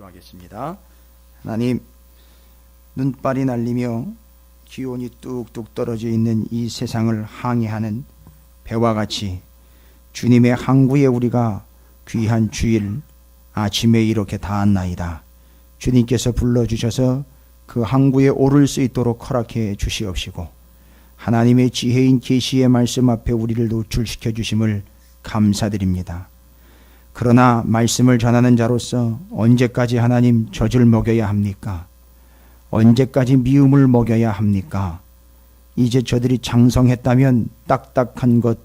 기도하겠습니다. 하나님, 눈발이 날리며 기온이 뚝뚝 떨어져 있는 이 세상을 항해하는 배와 같이 주님의 항구에 우리가 귀한 주일 아침에 이렇게 닿았나이다. 주님께서 불러주셔서 그 항구에 오를 수 있도록 허락해 주시옵시고, 하나님의 지혜인 계시의 말씀 앞에 우리를 노출시켜 주심을 감사드립니다. 그러나 말씀을 전하는 자로서 언제까지 하나님 젖을 먹여야 합니까? 언제까지 미움을 먹여야 합니까? 이제 저들이 장성했다면 딱딱한 것,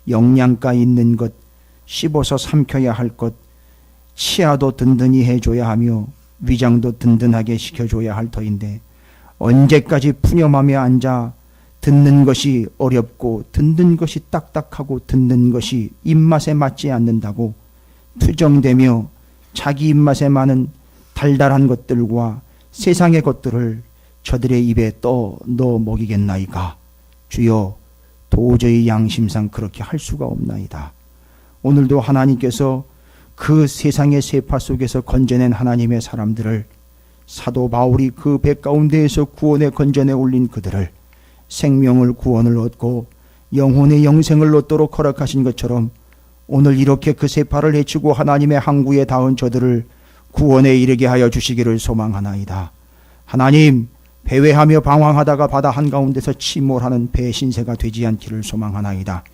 영양가 있는 것, 씹어서 삼켜야 할 것, 치아도 든든히 해줘야 하며 위장도 든든하게 시켜줘야 할 터인데, 언제까지 푸념하며 앉아 듣는 것이 어렵고 듣는 것이 딱딱하고 듣는 것이 입맛에 맞지 않는다고 투정되며 자기 입맛에 많은 달달한 것들과 세상의 것들을 저들의 입에 떠 넣어 먹이겠나이까? 주여, 도저히 양심상 그렇게 할 수가 없나이다. 오늘도 하나님께서 그 세상의 세파 속에서 건져낸 하나님의 사람들을, 사도 바울이 그 배 가운데에서 구원에 건져내 올린 그들을 생명을 구원을 얻고 영혼의 영생을 얻도록 허락하신 것처럼, 오늘 이렇게 그 세파를 해치고 하나님의 항구에 닿은 저들을 구원에 이르게 하여 주시기를 소망하나이다. 하나님, 배회하며 방황하다가 바다 한가운데서 침몰하는 배신세가 되지 않기를 소망하나이다.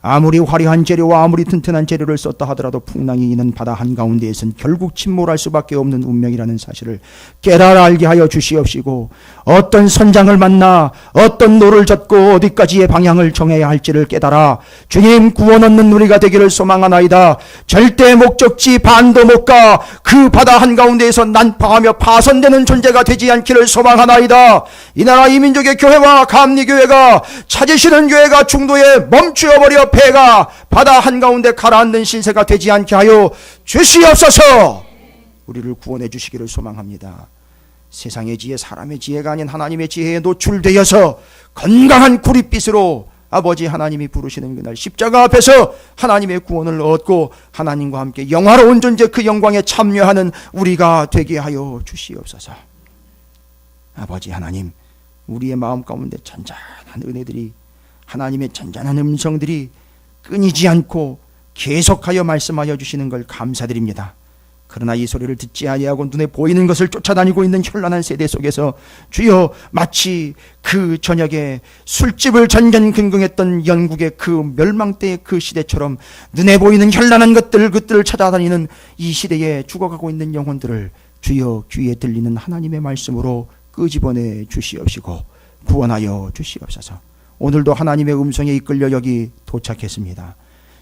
아무리 화려한 재료와 아무리 튼튼한 재료를 썼다 하더라도 풍랑이 있는 바다 한가운데에선 결국 침몰할 수밖에 없는 운명이라는 사실을 깨달아 알게 하여 주시옵시고, 어떤 선장을 만나 어떤 노를 젓고 어디까지의 방향을 정해야 할지를 깨달아 주님 구원 얻는 우리가 되기를 소망하나이다. 절대 목적지 반도 못 가 그 바다 한가운데에서 난파하며 파손되는 존재가 되지 않기를 소망하나이다. 이 나라 이 민족의 교회와 감리교회가, 찾으시는 교회가 중도에 멈추어버려 배가 바다 한가운데 가라앉는 신세가 되지 않게 하여 주시옵소서. 우리를 구원해 주시기를 소망합니다. 세상의 지혜, 사람의 지혜가 아닌 하나님의 지혜에 노출되어서 건강한 구릿빛으로 아버지 하나님이 부르시는 그날 십자가 앞에서 하나님의 구원을 얻고 하나님과 함께 영화로운 존재, 그 영광에 참여하는 우리가 되게 하여 주시옵소서. 아버지 하나님, 우리의 마음 가운데 잔잔한 은혜들이, 하나님의 잔잔한 음성들이 끊이지 않고 계속하여 말씀하여 주시는 걸 감사드립니다. 그러나 이 소리를 듣지 아니하고 눈에 보이는 것을 쫓아다니고 있는 현란한 세대 속에서 주여, 마치 그 저녁에 술집을 전전긍긍했던 영국의 그 멸망때의 그 시대처럼 눈에 보이는 현란한 것들을 찾아다니는 이 시대에 죽어가고 있는 영혼들을 주여 귀에 들리는 하나님의 말씀으로 끄집어내 주시옵시고 구원하여 주시옵소서. 오늘도 하나님의 음성에 이끌려 여기 도착했습니다.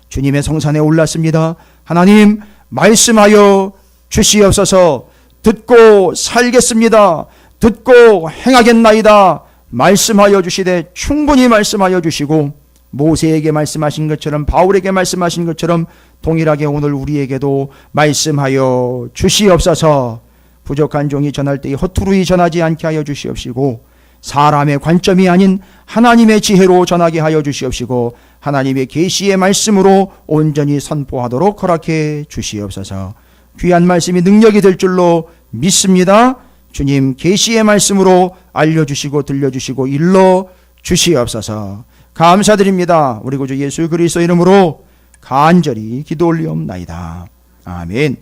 주님의 성산에 올랐습니다. 하나님, 말씀하여 주시옵소서. 듣고 살겠습니다. 듣고 행하겠나이다. 말씀하여 주시되 충분히 말씀하여 주시고, 모세에게 말씀하신 것처럼, 바울에게 말씀하신 것처럼 동일하게 오늘 우리에게도 말씀하여 주시옵소서. 부족한 종이 전할 때에 허투루히 전하지 않게 하여 주시옵시고, 사람의 관점이 아닌 하나님의 지혜로 전하게 하여 주시옵시고, 하나님의 계시의 말씀으로 온전히 선포하도록 허락해 주시옵소서. 귀한 말씀이 능력이 될 줄로 믿습니다. 주님, 계시의 말씀으로 알려주시고 들려주시고 일러 주시옵소서. 감사드립니다. 우리 구주 예수 그리스도 이름으로 간절히 기도 올리옵나이다. 아멘.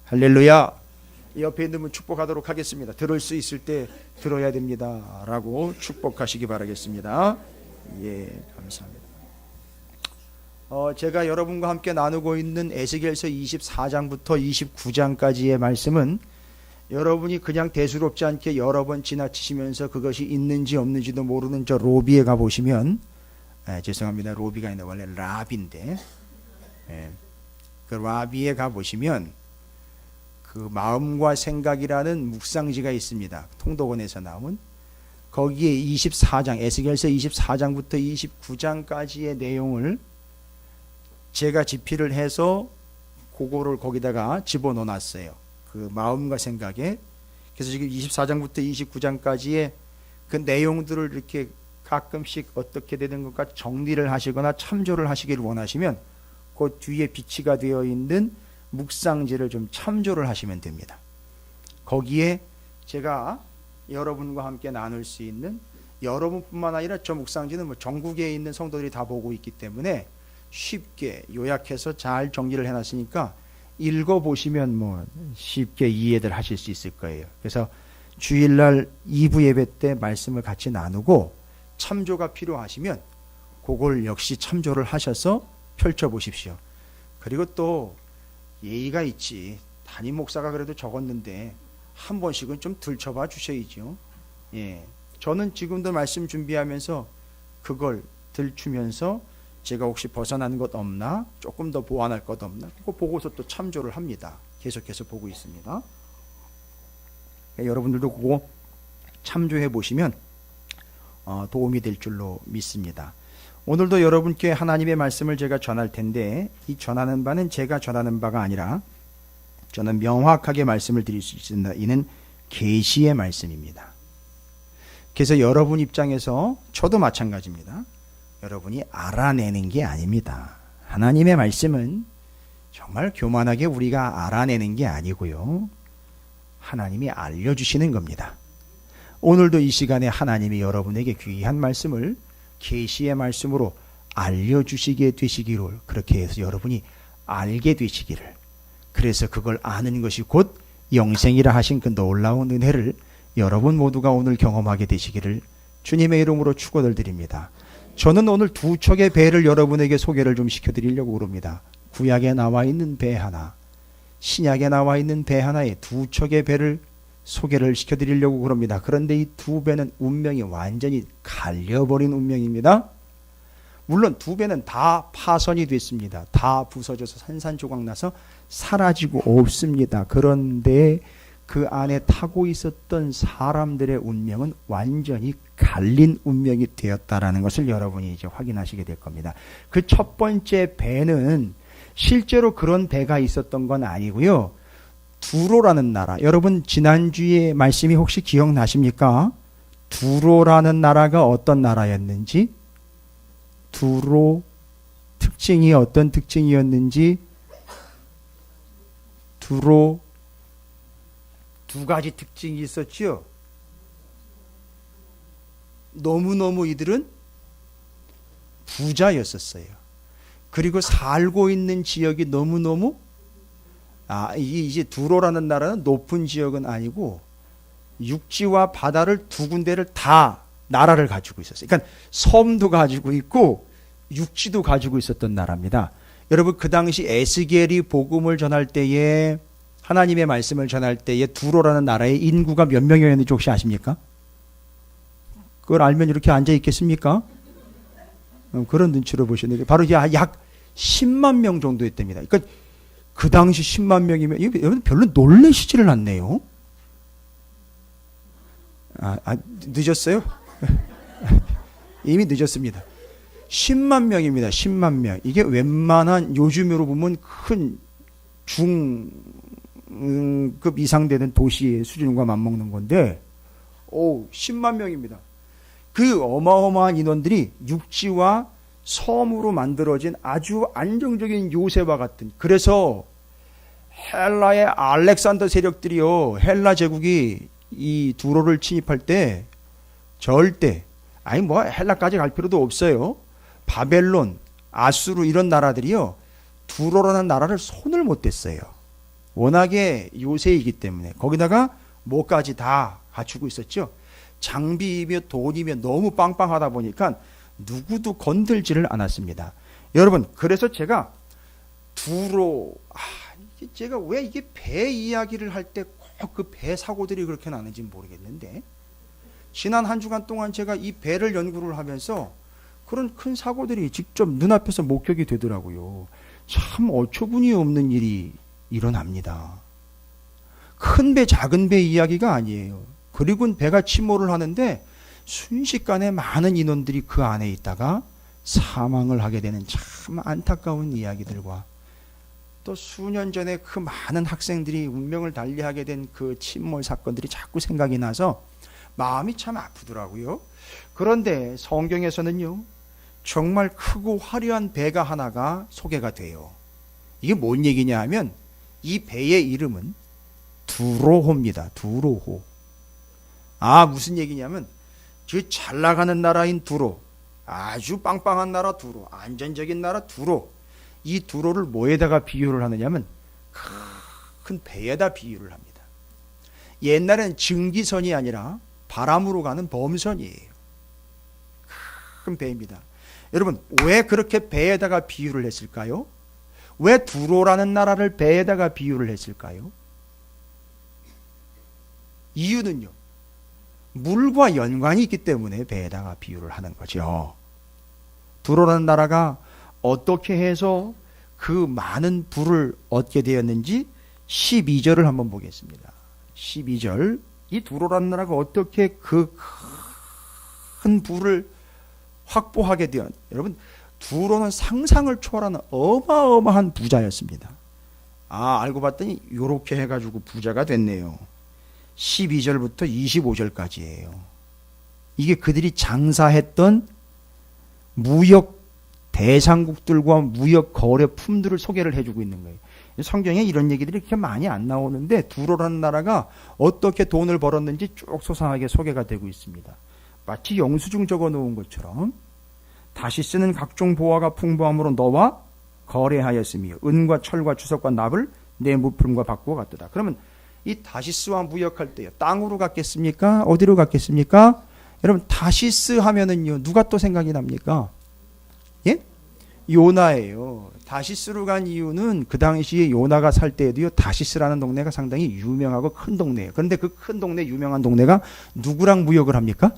할렐루야. 옆에 있는 분 축복하도록 하겠습니다. 들을 수 있을 때 들어야 됩니다 라고 축복하시기 바라겠습니다. 예, 감사합니다. 제가 여러분과 함께 나누고 있는 에스겔서 24장부터 29장까지의 말씀은 여러분이 그냥 대수롭지 않게 여러 번 지나치시면서 그것이 있는지 없는지도 모르는 저 로비에 가보시면, 죄송합니다, 로비가 아니라 원래 라비인데, 그 라비에 가보시면 그 마음과 생각이라는 묵상지가 있습니다. 통독원에서 나온. 거기에 24장, 에스겔서 24장부터 29장까지의 내용을 제가 집필을 해서 그거를 거기다가 집어넣어 놨어요. 그 마음과 생각에. 그래서 지금 24장부터 29장까지의 그 내용들을 이렇게 가끔씩 어떻게 되는 것까 정리를 하시거나 참조를 하시기를 원하시면 그 뒤에 비치가 되어 있는 묵상지를 좀 참조를 하시면 됩니다. 거기에 제가 여러분과 함께 나눌 수 있는, 여러분뿐만 아니라 저 묵상지는 뭐 전국에 있는 성도들이 다 보고 있기 때문에 쉽게 요약해서 잘 정리를 해놨으니까 읽어보시면 뭐 쉽게 이해들 하실 수 있을 거예요. 그래서 주일날 2부 예배 때 말씀을 같이 나누고 참조가 필요하시면 그걸 역시 참조를 하셔서 펼쳐보십시오. 그리고 또 예의가 있지, 담임 목사가 그래도 적었는데 한 번씩은 좀 들춰봐 주셔야죠. 예, 저는 지금도 말씀 준비하면서 그걸 들추면서 제가 혹시 벗어난 것 없나, 조금 더 보완할 것 없나, 그거 보고서 또 참조를 합니다. 계속해서 보고 있습니다. 여러분들도 그거 참조해 보시면 도움이 될 줄로 믿습니다. 오늘도 여러분께 하나님의 말씀을 제가 전할 텐데, 이 전하는 바는 제가 전하는 바가 아니라 저는 명확하게 말씀을 드릴 수 있습니다. 이는 계시의 말씀입니다. 그래서 여러분 입장에서 저도 마찬가지입니다. 여러분이 알아내는 게 아닙니다. 하나님의 말씀은 정말 교만하게 우리가 알아내는 게 아니고요, 하나님이 알려주시는 겁니다. 오늘도 이 시간에 하나님이 여러분에게 귀한 말씀을 계시의 말씀으로 알려주시게 되시기를, 그렇게 해서 여러분이 알게 되시기를, 그래서 그걸 아는 것이 곧 영생이라 하신 그 놀라운 은혜를 여러분 모두가 오늘 경험하게 되시기를 주님의 이름으로 축원을 드립니다. 저는 오늘 두 척의 배를 여러분에게 소개를 좀 시켜드리려고 합니다. 구약에 나와 있는 배 하나, 신약에 나와 있는 배 하나에 두 척의 배를 소개를 시켜드리려고 합니다. 그런데 이 두 배는 운명이 완전히 갈려버린 운명입니다. 물론 두 배는 다 파손이 됐습니다. 다 부서져서 산산조각 나서 사라지고 없습니다. 그런데 그 안에 타고 있었던 사람들의 운명은 완전히 갈린 운명이 되었다라는 것을 여러분이 이제 확인하시게 될 겁니다. 그 첫 번째 배는 실제로 그런 배가 있었던 건 아니고요, 두로라는 나라, 여러분 지난주에 말씀이 혹시 기억나십니까? 두로라는 나라가 어떤 나라였는지, 두로 특징이 어떤 특징이었는지, 두로 두 가지 특징이 있었죠. 너무너무 이들은 부자였었어요. 그리고 살고 있는 지역이 너무너무, 이제 두로라는 나라는 높은 지역은 아니고 육지와 바다를 두 군데를 다 나라를 가지고 있었어요. 그러니까 섬도 가지고 있고 육지도 가지고 있었던 나라입니다. 여러분 그 당시 에스겔이 복음을 전할 때에, 하나님의 말씀을 전할 때에 두로라는 나라의 인구가 몇 명이었는지 혹시 아십니까? 그걸 알면 이렇게 앉아 있겠습니까? 그런 눈치로 보시는데 바로 약 10만 명 정도 했답니다. 그러니까 그 당시 10만 명이면 이거 별로 놀라시지를 않네요. 늦었어요? 이미 늦었습니다. 10만 명입니다. 10만 명. 이게 웬만한 요즘으로 보면 큰 중급 이상 되는 도시의 수준과 맞먹는 건데, 10만 명입니다. 그 어마어마한 인원들이 육지와 섬으로 만들어진 아주 안정적인 요새와 같은, 그래서 헬라의 알렉산더 세력들이요, 헬라 제국이 이 두로를 침입할 때 절대, 헬라까지 갈 필요도 없어요. 바벨론, 아수르 이런 나라들이요, 두로라는 나라를 손을 못 댔어요. 워낙에 요새이기 때문에. 거기다가 뭐까지 다 갖추고 있었죠. 장비이며 돈이며 너무 빵빵하다 보니까 누구도 건들지를 않았습니다. 여러분, 그래서 제가 두로, 제가 왜 이게 배 이야기를 할 때 꼭 그 배 사고들이 그렇게 나는지 모르겠는데, 지난 한 주간 동안 제가 이 배를 연구를 하면서 그런 큰 사고들이 직접 눈앞에서 목격이 되더라고요. 참 어처구니 없는 일이 일어납니다. 큰 배, 작은 배 이야기가 아니에요. 그리고 배가 침몰을 하는데 순식간에 많은 인원들이 그 안에 있다가 사망을 하게 되는 참 안타까운 이야기들과, 또 수년 전에 그 많은 학생들이 운명을 달리하게 된 그 침몰 사건들이 자꾸 생각이 나서 마음이 참 아프더라고요. 그런데 성경에서는요, 정말 크고 화려한 배가 하나가 소개가 돼요. 이게 뭔 얘기냐 하면, 이 배의 이름은 두로호입니다. 두로호. 아, 무슨 얘기냐면 그 잘 나가는 나라인 두로, 아주 빵빵한 나라 두로, 안전적인 나라 두로, 이 두로를 뭐에다가 비유를 하느냐면 큰 배에다 비유를 합니다. 옛날에는 증기선이 아니라 바람으로 가는 범선이에요. 큰 배입니다. 여러분, 왜 그렇게 배에다가 비유를 했을까요? 왜 두로라는 나라를 배에다가 비유를 했을까요? 이유는요, 물과 연관이 있기 때문에 배에다가 비유를 하는 거죠. 두로라는 나라가 어떻게 해서 그 많은 부를 얻게 되었는지 12절을 한번 보겠습니다. 12절, 이 두로라는 나라가 어떻게 그 큰 부를 확보하게 되었, 여러분, 두로는 상상을 초월하는 어마어마한 부자였습니다. 아, 알고 봤더니 이렇게 해가지고 부자가 됐네요. 12절부터 25절까지예요. 이게 그들이 장사했던 무역 대상국들과 무역 거래 품들을 소개를 해주고 있는 거예요. 성경에 이런 얘기들이 그렇게 많이 안 나오는데 두로라는 나라가 어떻게 돈을 벌었는지 쭉 소상하게 소개가 되고 있습니다. 마치 영수증 적어 놓은 것처럼 다시 쓰는 각종 보화가 풍부함으로 너와 거래하였으며 은과 철과 주석과 납을 내 물품과 바꾸어 갔도다. 그러면 이 다시스와 무역할 때요, 땅으로 갔겠습니까? 어디로 갔겠습니까? 여러분, 다시스 하면은요, 누가 또 생각이 납니까? 예? 요나예요. 다시스로 간 이유는 그 당시에 요나가 살 때에도요, 다시스라는 동네가 상당히 유명하고 큰 동네예요. 그런데 그 큰 동네, 유명한 동네가 누구랑 무역을 합니까?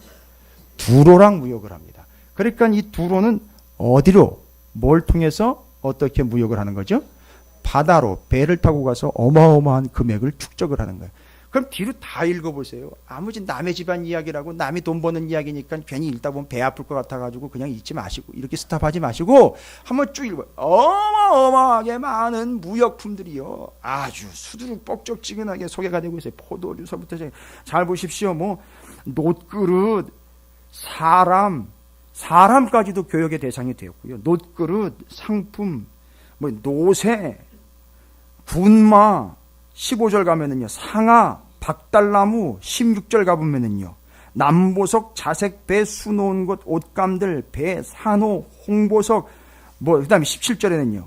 두로랑 무역을 합니다. 그러니까 이 두로는 어디로, 뭘 통해서 어떻게 무역을 하는 거죠? 바다로 배를 타고 가서 어마어마한 금액을 축적을 하는 거예요. 그럼 뒤로 다 읽어보세요. 아무지 남의 집안 이야기라고, 남이 돈 버는 이야기니까 괜히 읽다 보면 배 아플 것 같아가지고 그냥 읽지 마시고, 이렇게 스탑하지 마시고 한번 쭉 읽어요. 어마어마하게 많은 무역품들이요, 아주 수두룩 뻑적지근하게 소개가 되고 있어요. 포도주서부터 잘 보십시오. 뭐 놋그릇, 사람까지도 교역의 대상이 되었고요. 놋그릇, 상품, 뭐 노새, 군마, 15절 가면은요, 상아, 박달나무, 16절 가보면은요, 남보석, 자색, 배, 수놓은 곳, 옷감들, 배, 산호, 홍보석, 뭐, 그 다음에 17절에는요,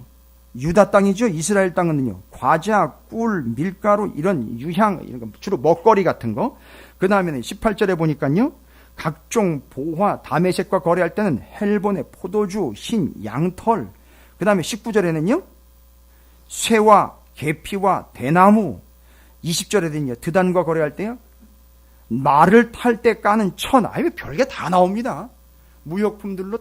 유다 땅이죠. 이스라엘 땅은요, 과자, 꿀, 밀가루, 이런 유향, 이런 거, 주로 먹거리 같은 거. 그 다음에는 18절에 보니까요, 각종 보화, 다메섹과 거래할 때는 헬본의 포도주, 흰, 양털. 그 다음에 19절에는요, 쇠와 계피와 대나무. 20절에는요, 드단과 거래할 때요, 말을 탈 때 까는 천. 아유, 별게 다 나옵니다. 무역품들로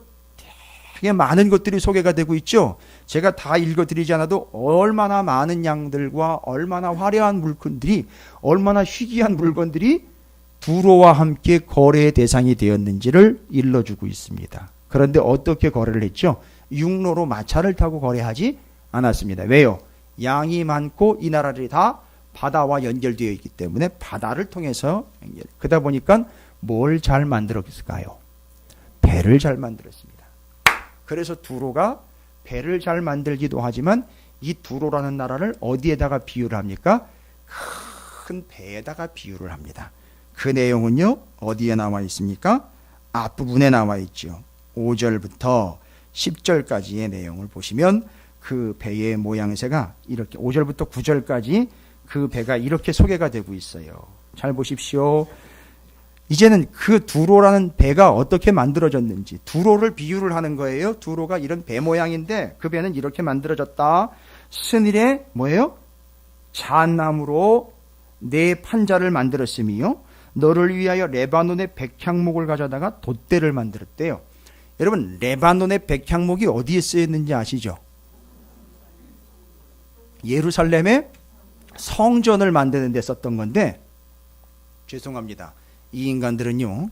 되게 많은 것들이 소개가 되고 있죠. 제가 다 읽어드리지 않아도 얼마나 많은 양들과 얼마나 화려한 물건들이, 얼마나 희귀한 물건들이 두로와 함께 거래의 대상이 되었는지를 일러주고 있습니다. 그런데 어떻게 거래를 했죠? 육로로 마차를 타고 거래하지 않았습니다. 왜요? 양이 많고 이 나라들이 다 바다와 연결되어 있기 때문에 바다를 통해서 연결. 그러다 보니까 뭘 잘 만들었을까요? 배를 잘 만들었습니다. 그래서 두로가 배를 잘 만들기도 하지만 이 두로라는 나라를 어디에다가 비유를 합니까? 큰 배에다가 비유를 합니다. 그 내용은요, 어디에 나와 있습니까? 앞부분에 나와 있죠. 5절부터 10절까지의 내용을 보시면 그 배의 모양새가 이렇게 5절부터 9절까지 그 배가 이렇게 소개가 되고 있어요. 잘 보십시오. 이제는 그 두로라는 배가 어떻게 만들어졌는지, 두로를 비유를 하는 거예요. 두로가 이런 배 모양인데 그 배는 이렇게 만들어졌다. 스닐에 뭐예요? 잣나무로 네 판자를 만들었으며 너를 위하여 레바논의 백향목을 가져다가 돛대를 만들었대요. 여러분, 레바논의 백향목이 어디에 쓰였는지 아시죠? 예루살렘에 성전을 만드는 데 썼던 건데, 죄송합니다, 이 인간들은요,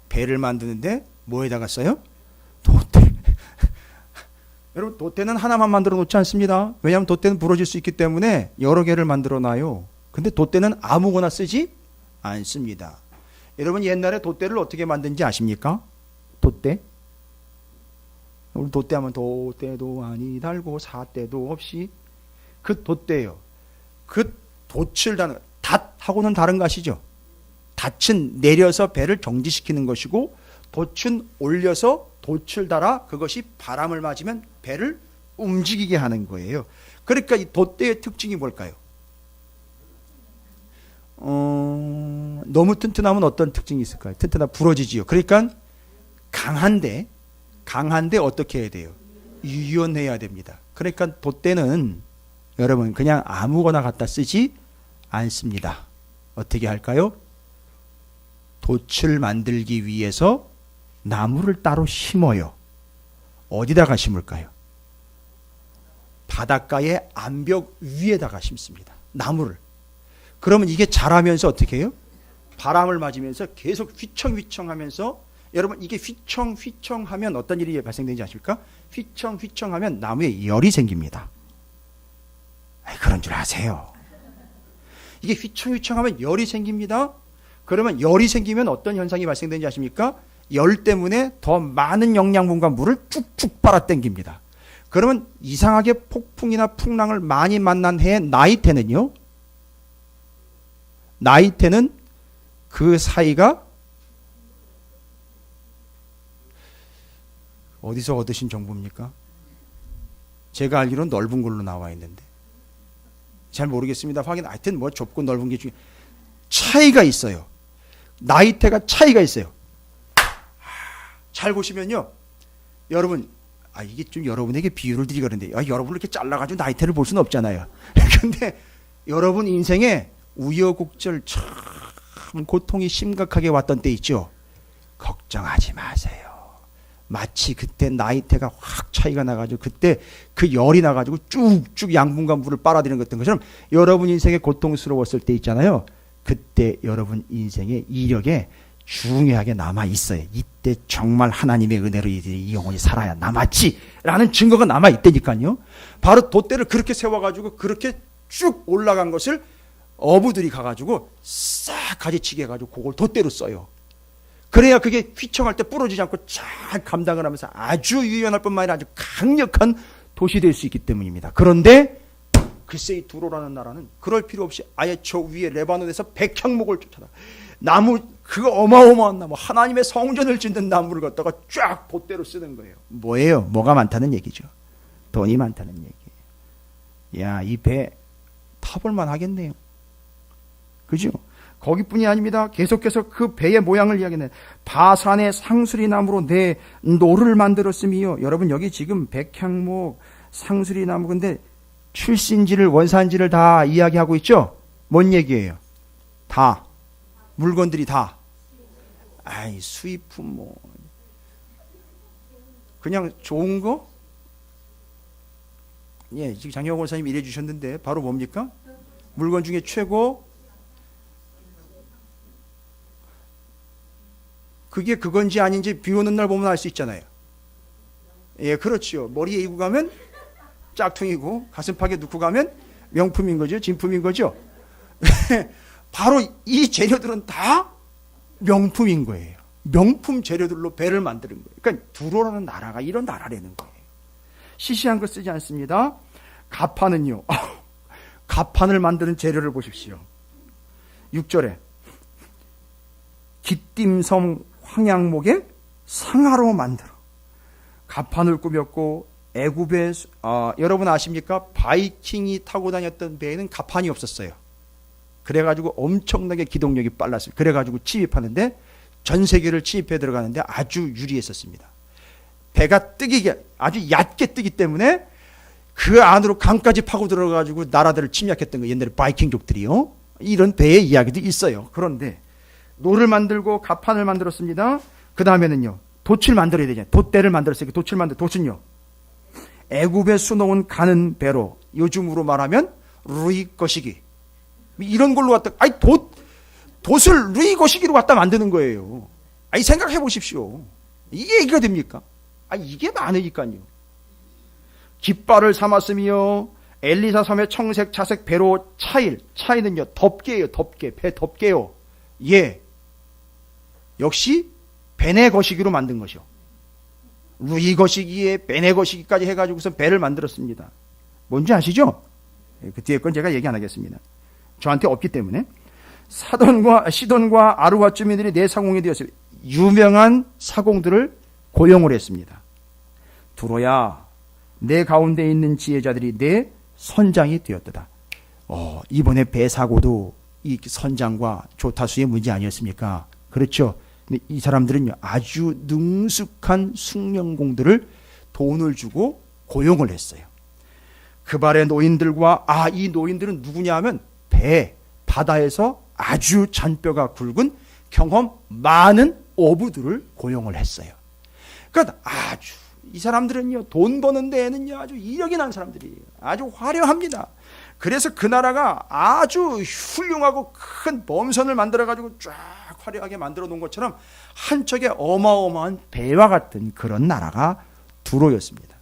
배를 만드는데 뭐에다가 써요? 돛대. 여러분, 돛대는 하나만 만들어 놓지 않습니다. 왜냐하면 돛대는 부러질 수 있기 때문에 여러 개를 만들어 놔요. 근데 돛대는 아무거나 쓰지 않습니다. 여러분, 옛날에 돛대를 어떻게 만든지 아십니까? 돛대? 우리 돛대 하면 돛대도 아니 달고 사대도 없이, 그 돛대예요. 그 돛을 다는 닷, 하고는 다른 거 아시죠? 닻은 내려서 배를 정지시키는 것이고 돛은 올려서 돛을 달아 그것이 바람을 맞으면 배를 움직이게 하는 거예요. 그러니까 이 돛대의 특징이 뭘까요? 너무 튼튼하면 어떤 특징이 있을까요? 튼튼하면 부러지지요. 그러니까 강한데 어떻게 해야 돼요? 유연해야 됩니다. 그러니까 돛대는 여러분 그냥 아무거나 갖다 쓰지 않습니다. 어떻게 할까요? 돛을 만들기 위해서 나무를 따로 심어요. 어디다가 심을까요? 바닷가의 암벽 위에다가 심습니다. 나무를. 그러면 이게 자라면서 어떻게 해요? 바람을 맞으면서 계속 휘청휘청하면서 여러분 이게 휘청휘청하면 어떤 일이 발생되는지 아십니까? 휘청휘청하면 나무에 열이 생깁니다. 그런 줄 아세요. 이게 휘청휘청하면 열이 생깁니다. 그러면 열이 생기면 어떤 현상이 발생되는지 아십니까? 열 때문에 더 많은 영양분과 물을 쭉쭉 빨아당깁니다. 그러면 이상하게 폭풍이나 풍랑을 많이 만난 해의 나이테는요. 나이테는 그 사이가 어디서 얻으신 정보입니까? 제가 알기로는 넓은 걸로 나와 있는데 잘 모르겠습니다. 하여튼 뭐 좁고 넓은 게 중에 차이가 있어요. 나이테가 차이가 있어요. 잘 보시면요. 여러분 이게 좀 여러분에게 비유를 드리고 그러는데 여러분을 이렇게 잘라가지고 나이테를 볼 수는 없잖아요. 근데 여러분 인생에 우여곡절 참 고통이 심각하게 왔던 때 있죠. 걱정하지 마세요. 마치 그때 나이테가 확 차이가 나가지고 그때 그 열이 나가지고 쭉쭉 양분과 물을 빨아들이는 것처럼 여러분 인생에 고통스러웠을 때 있잖아요. 그때 여러분 인생의 이력에 중요하게 남아 있어요. 이때 정말 하나님의 은혜로 이 영혼이 살아야 남았지라는 증거가 남아 있다니까요. 바로 돛대를 그렇게 세워가지고 그렇게 쭉 올라간 것을 어부들이 가가지고 싹 가지치기 해가지고 그걸 돛대로 써요. 그래야 그게 휘청할 때 부러지지 않고 잘 감당을 하면서 아주 유연할 뿐만 아니라 아주 강력한 돛이 될 수 있기 때문입니다. 그런데 글쎄 이 두로라는 나라는 그럴 필요 없이 아예 저 위에 레바논에서 백향목을 쫓아다 나무 그 어마어마한 나무 하나님의 성전을 짓는 나무를 갖다가 쫙 돛대로 쓰는 거예요. 뭐예요? 뭐가 많다는 얘기죠. 돈이 많다는 얘기예요. 야, 이 배 타볼만 하겠네요. 그죠? 거기뿐이 아닙니다. 계속해서 그 배의 모양을 이야기하는 바산의 상수리나무로 내 노를 만들었으며 여러분 여기 지금 백향목 상수리나무 근데 출신지를 원산지를 다 이야기하고 있죠? 뭔 얘기예요? 다 물건들이 다 수입품 뭐 그냥 좋은 거? 예, 지금 장영호 권사님이 일해 주셨는데 바로 뭡니까? 물건 중에 최고 그게 그건지 아닌지 비 오는 날 보면 알 수 있잖아요. 예, 그렇죠. 머리에 이고 가면 짝퉁이고 가슴팍에 넣고 가면 명품인 거죠. 진품인 거죠. 바로 이 재료들은 다 명품인 거예요. 명품 재료들로 배를 만드는 거예요. 그러니까 두로라는 나라가 이런 나라라는 거예요. 시시한 거 쓰지 않습니다. 가판은요. 가판을 만드는 재료를 보십시오. 6절에 기띔섬 황양목에 상하로 만들어 가판을 꾸몄고 애굽의 여러분 아십니까? 바이킹이 타고 다녔던 배에는 가판이 없었어요. 그래가지고 엄청나게 기동력이 빨랐어요. 그래가지고 침입하는데 전 세계를 침입해 들어가는데 아주 유리했었습니다. 배가 뜨기게 아주 얕게 뜨기 때문에 그 안으로 강까지 파고 들어가지고 나라들을 침략했던 거 옛날에 바이킹족들이요. 이런 배의 이야기도 있어요. 그런데 노를 만들고 가판을 만들었습니다. 그 다음에는요. 돛을 만들어야 되잖아요. 돛대를 만들었으니까 돛은요. 애굽에 수놓은 가는 배로 요즘으로 말하면 루이 거시기 이런 걸로 갖다 돛을 루이 거시기로 갖다 만드는 거예요. 생각해 보십시오. 이게 얘기가 됩니까? 이게 많으니까요. 깃발을 삼았으며 엘리사 섬의 청색 자색 배로 차이는요 덮개예요. 배 덮개요. 예. 역시 베네 거시기로 만든 것이요. 루이 거시기에 베네 거시기까지 해가지고서 배를 만들었습니다. 뭔지 아시죠? 그 뒤에 건 제가 얘기 안 하겠습니다. 저한테 없기 때문에. 시돈과 아루와 주민들이 내 사공이 되었어요. 유명한 사공들을 고용을 했습니다. 두로야, 내 가운데 있는 지혜자들이 내 선장이 되었도다. 이번에 배 사고도 이 선장과 조타수의 문제 아니었습니까? 그렇죠. 근데 이 사람들은요, 아주 능숙한 숙련공들을 돈을 주고 고용을 했어요. 그 발의 노인들과, 이 노인들은 누구냐 하면 바다에서 아주 잔뼈가 굵은 경험 많은 어부들을 고용을 했어요. 그러니까 이 사람들은요, 돈 버는 데에는요, 아주 이력이 난 사람들이에요. 아주 화려합니다. 그래서 그 나라가 아주 훌륭하고 큰 범선을 만들어가지고 쫙 화려하게 만들어 놓은 것처럼 한 척의 어마어마한 배와 같은 그런 나라가 두로였습니다.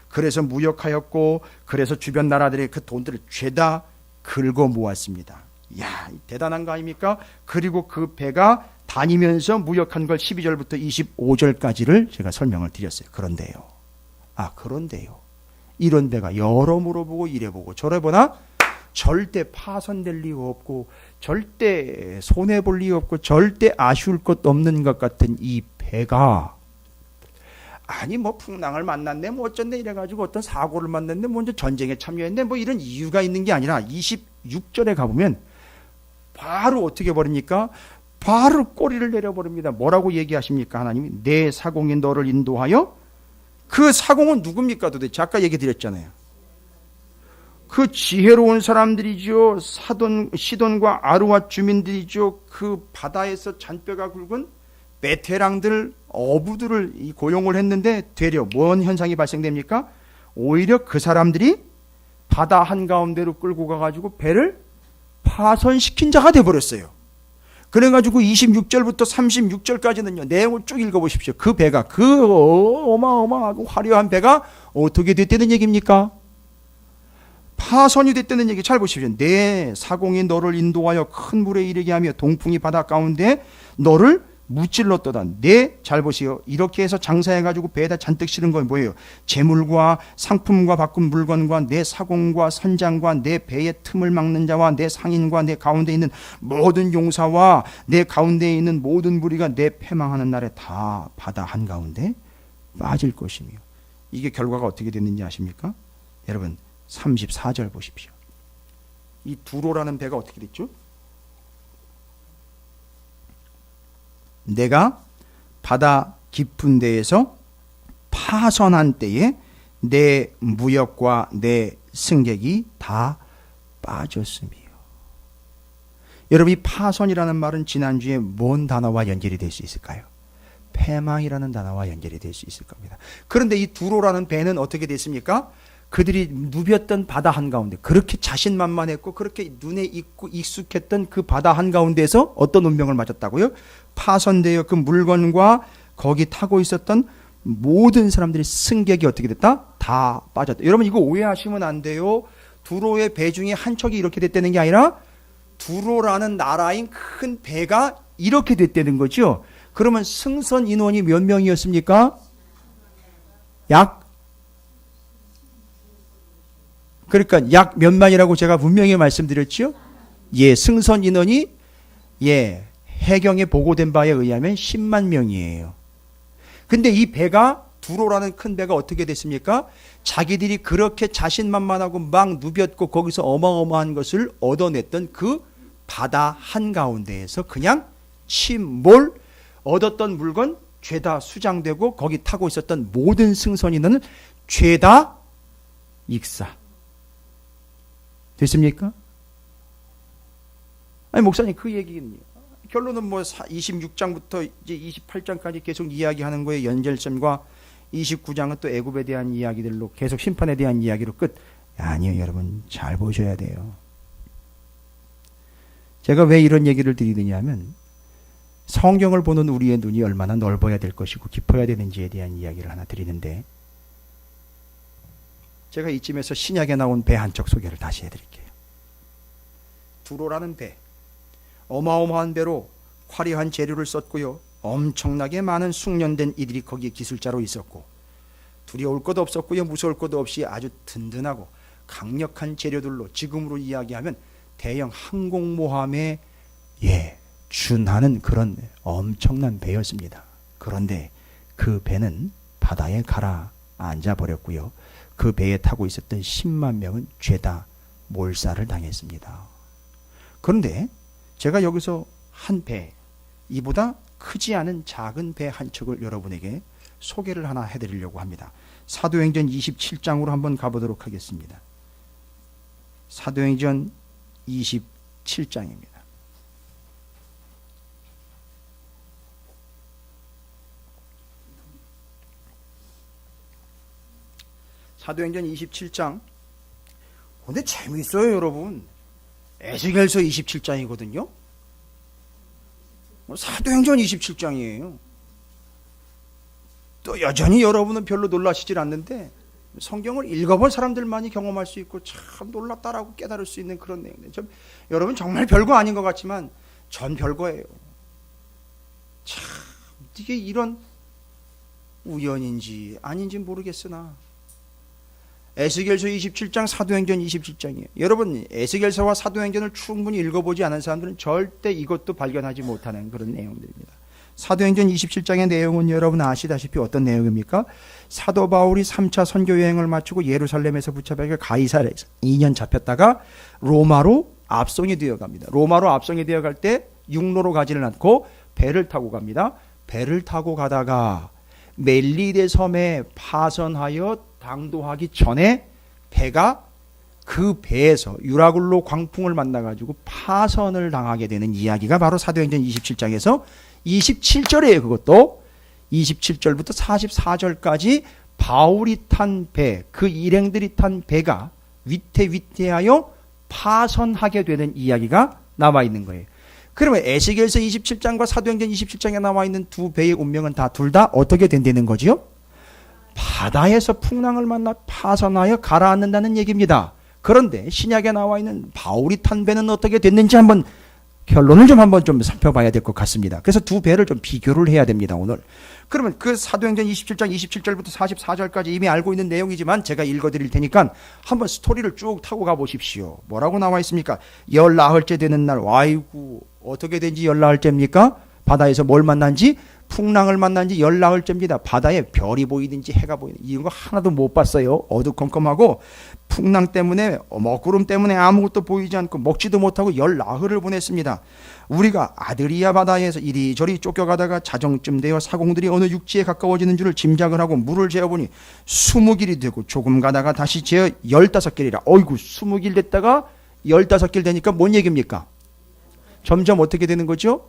그래서 무역하였고, 그래서 주변 나라들의 그 돈들을 죄다 긁어 모았습니다. 대단한 거 아닙니까? 그리고 그 배가 다니면서 무역한 걸 12절부터 25절까지를 제가 설명을 드렸어요. 그런데요. 이런 배가 여러 물어보고 이래보고 저래보나 절대 파손될 리가 없고, 절대 손해볼 리가 없고, 절대 아쉬울 것 없는 것 같은 이 배가, 풍랑을 만났네, 어쩐네, 이래가지고 어떤 사고를 만났네, 먼저 전쟁에 참여했네, 이런 이유가 있는 게 아니라 26절에 가보면 바로 어떻게 버립니까? 바로 꼬리를 내려버립니다. 뭐라고 얘기하십니까? 하나님이 내 사공이 너를 인도하여. 그 사공은 누굽니까 도대체? 아까 얘기 드렸잖아요. 그 지혜로운 사람들이죠. 시돈과 아루와 주민들이죠. 그 바다에서 잔뼈가 굵은 베테랑들, 어부들을 고용을 했는데 되려 뭔 현상이 발생됩니까? 오히려 그 사람들이 바다 한가운데로 끌고 가가지고 배를 파손시킨 자가 돼버렸어요. 그래가지고 26절부터 36절까지는요, 내용을 쭉 읽어보십시오. 그 배가, 그 어마어마하고 화려한 배가 어떻게 됐다는 얘기입니까? 파손이 됐다는 얘기. 잘 보십시오. 내 사공이 너를 인도하여 큰 물에 이르게 하며 동풍이 바다 가운데 너를 무찔렀도다. 잘 보시오. 이렇게 해서 장사해가지고 배에다 잔뜩 실은 건 뭐예요? 재물과 상품과 바꾼 물건과 내 사공과 선장과 내 배의 틈을 막는 자와 내 상인과 내 가운데 있는 모든 용사와 내 가운데 있는 모든 무리가 내 패망하는 날에 다 바다 한가운데 빠질 것이며. 이게 결과가 어떻게 됐는지 아십니까? 여러분 34절 보십시오. 이 두로라는 배가 어떻게 됐죠? 내가 바다 깊은 데에서 파선한 때에 내 무역과 내 승객이 다 빠졌으며. 여러분, 이 파선이라는 말은 지난주에 뭔 단어와 연결이 될 수 있을까요? 패망이라는 단어와 연결이 될 수 있을 겁니다. 그런데 이 두로라는 배는 어떻게 됐습니까? 그들이 누볐던 바다 한가운데, 그렇게 자신만만했고 그렇게 눈에 익고 익숙했던 그 바다 한가운데에서 어떤 운명을 맞았다고요? 파손되어 그 물건과 거기 타고 있었던 모든 사람들의 승객이 어떻게 됐다? 다 빠졌다. 여러분, 이거 오해하시면 안 돼요. 두로의 배 중에 한 척이 이렇게 됐다는 게 아니라 두로라는 나라인 큰 배가 이렇게 됐다는 거죠. 그러면 승선 인원이 몇 명이었습니까? 그러니까 약 몇만이라고 제가 분명히 말씀드렸죠. 승선 인원이 해경에 보고된 바에 의하면 10만 명이에요. 근데 이 배가, 두로라는 큰 배가 어떻게 됐습니까? 자기들이 그렇게 자신만만하고 막 누볐고 거기서 어마어마한 것을 얻어냈던 그 바다 한가운데에서 그냥 침몰, 얻었던 물건 죄다 수장되고 거기 타고 있었던 모든 승선인은 죄다 익사. 됐습니까? 목사님, 그 얘기는 결론은 26장부터 이제 28장까지 계속 이야기하는 거에 연결점과 29장은 또 애굽에 대한 이야기들로 계속 심판에 대한 이야기로 끝. 아니요, 여러분 잘 보셔야 돼요. 제가 왜 이런 얘기를 드리느냐 하면 성경을 보는 우리의 눈이 얼마나 넓어야 될 것이고 깊어야 되는지에 대한 이야기를 하나 드리는데, 제가 이쯤에서 신약에 나온 배 한 척 소개를 다시 해드릴게요. 두로라는 배, 어마어마한 배로 화려한 재료를 썼고요, 엄청나게 많은 숙련된 이들이 거기에 기술자로 있었고, 두려울 것도 없었고요, 무서울 것도 없이 아주 든든하고 강력한 재료들로 지금으로 이야기하면 대형 항공모함의 준하는 그런 엄청난 배였습니다. 그런데 그 배는 바다에 가라앉아 버렸고요. 그 배에 타고 있었던 10만 명은 죄다 몰살을 당했습니다. 그런데 제가 여기서 한 배, 이보다 크지 않은 작은 배 한 척을 여러분에게 소개를 하나 해드리려고 합니다. 사도행전 27장으로 한번 가보도록 하겠습니다. 사도행전 27장입니다. 사도행전 27장. 근데 재미있어요, 여러분. 에스겔서 27장이거든요. 사도행전 27장이에요. 또 여전히 여러분은 별로 놀라시질 않는데 성경을 읽어본 사람들만이 경험할 수 있고 참 놀랍다라고 깨달을 수 있는 그런 내용들. 여러분 정말 별거 아닌 것 같지만 전 별거예요. 참 이게 이런 우연인지 아닌지 모르겠으나 에스겔서 27장, 사도행전 27장이에요. 여러분 에스겔서와 사도행전을 충분히 읽어보지 않은 사람들은 절대 이것도 발견하지 못하는 그런 내용들입니다. 사도행전 27장의 내용은 여러분 아시다시피 어떤 내용입니까? 사도 바울이 3차 선교 여행을 마치고 예루살렘에서 붙잡혀가 가이사랴에서 2년 잡혔다가 로마로 압송이 되어 갑니다. 로마로 압송이 되어 갈 때 육로로 가지는 않고 배를 타고 갑니다. 배를 타고 가다가 멜리데 섬에 파선하여 당도하기 전에 배가 그 배에서 유라굴로 광풍을 만나가지고 파선을 당하게 되는 이야기가 바로 사도행전 27장에서 27절이에요. 그것도 27절부터 44절까지 바울이 탄 배, 그 일행들이 탄 배가 위태위태하여 파선하게 되는 이야기가 나와 있는 거예요. 그러면 에스겔서 27장과 사도행전 27장에 나와 있는 두 배의 운명은 둘 다 어떻게 된다는 거지요? 바다에서 풍랑을 만나 파선하여 가라앉는다는 얘기입니다. 그런데 신약에 나와 있는 바울이 탄 배는 어떻게 됐는지 한번 결론을 좀 살펴봐야 될 것 같습니다. 그래서 두 배를 좀 비교를 해야 됩니다, 오늘. 그러면 그 사도행전 27장 27절부터 44절까지 이미 알고 있는 내용이지만 제가 읽어드릴 테니까 한번 스토리를 쭉 타고 가보십시오. 뭐라고 나와 있습니까? 열나흘째 되는 날, 아이고 어떻게 된지 열나흘째입니까? 바다에서 뭘 만난지? 풍랑을 만난지 열나흘째입니다. 바다에 별이 보이든지 해가 보이든지 이런 거 하나도 못 봤어요. 어두컴컴하고 풍랑 때문에 먹구름 때문에 아무것도 보이지 않고 먹지도 못하고 열나흘을 보냈습니다. 우리가 아드리아 바다에서 이리저리 쫓겨가다가 자정쯤 되어 사공들이 어느 육지에 가까워지는 줄을 짐작을 하고 물을 재어보니 20길이 되고 조금 가다가 다시 재어 15길이라. 어이구 20길 됐다가 15길 되니까 뭔 얘기입니까? 점점 어떻게 되는 거죠?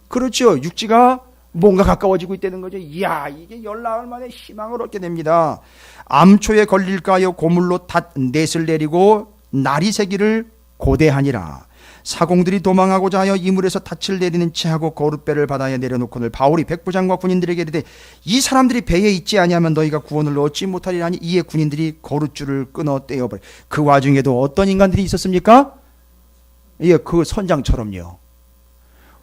그렇죠. 육지가 뭔가 가까워지고 있다는 거죠. 이야, 이게 열나흘 만에 희망을 얻게 됩니다. 암초에 걸릴까 하여 고물로 닷넷을 내리고 날이 새기를 고대하니라. 사공들이 도망하고자 하여 이물에서 닻을 내리는 채하고 거룻배를 바다에 내려놓고는 바울이 백부장과 군인들에게 이르되 이 사람들이 배에 있지 아니하면 너희가 구원을 얻지 못하리라니. 이에 군인들이 거룻줄을 끊어 떼어버려. 그 와중에도 어떤 인간들이 있었습니까? 예, 그 선장처럼요.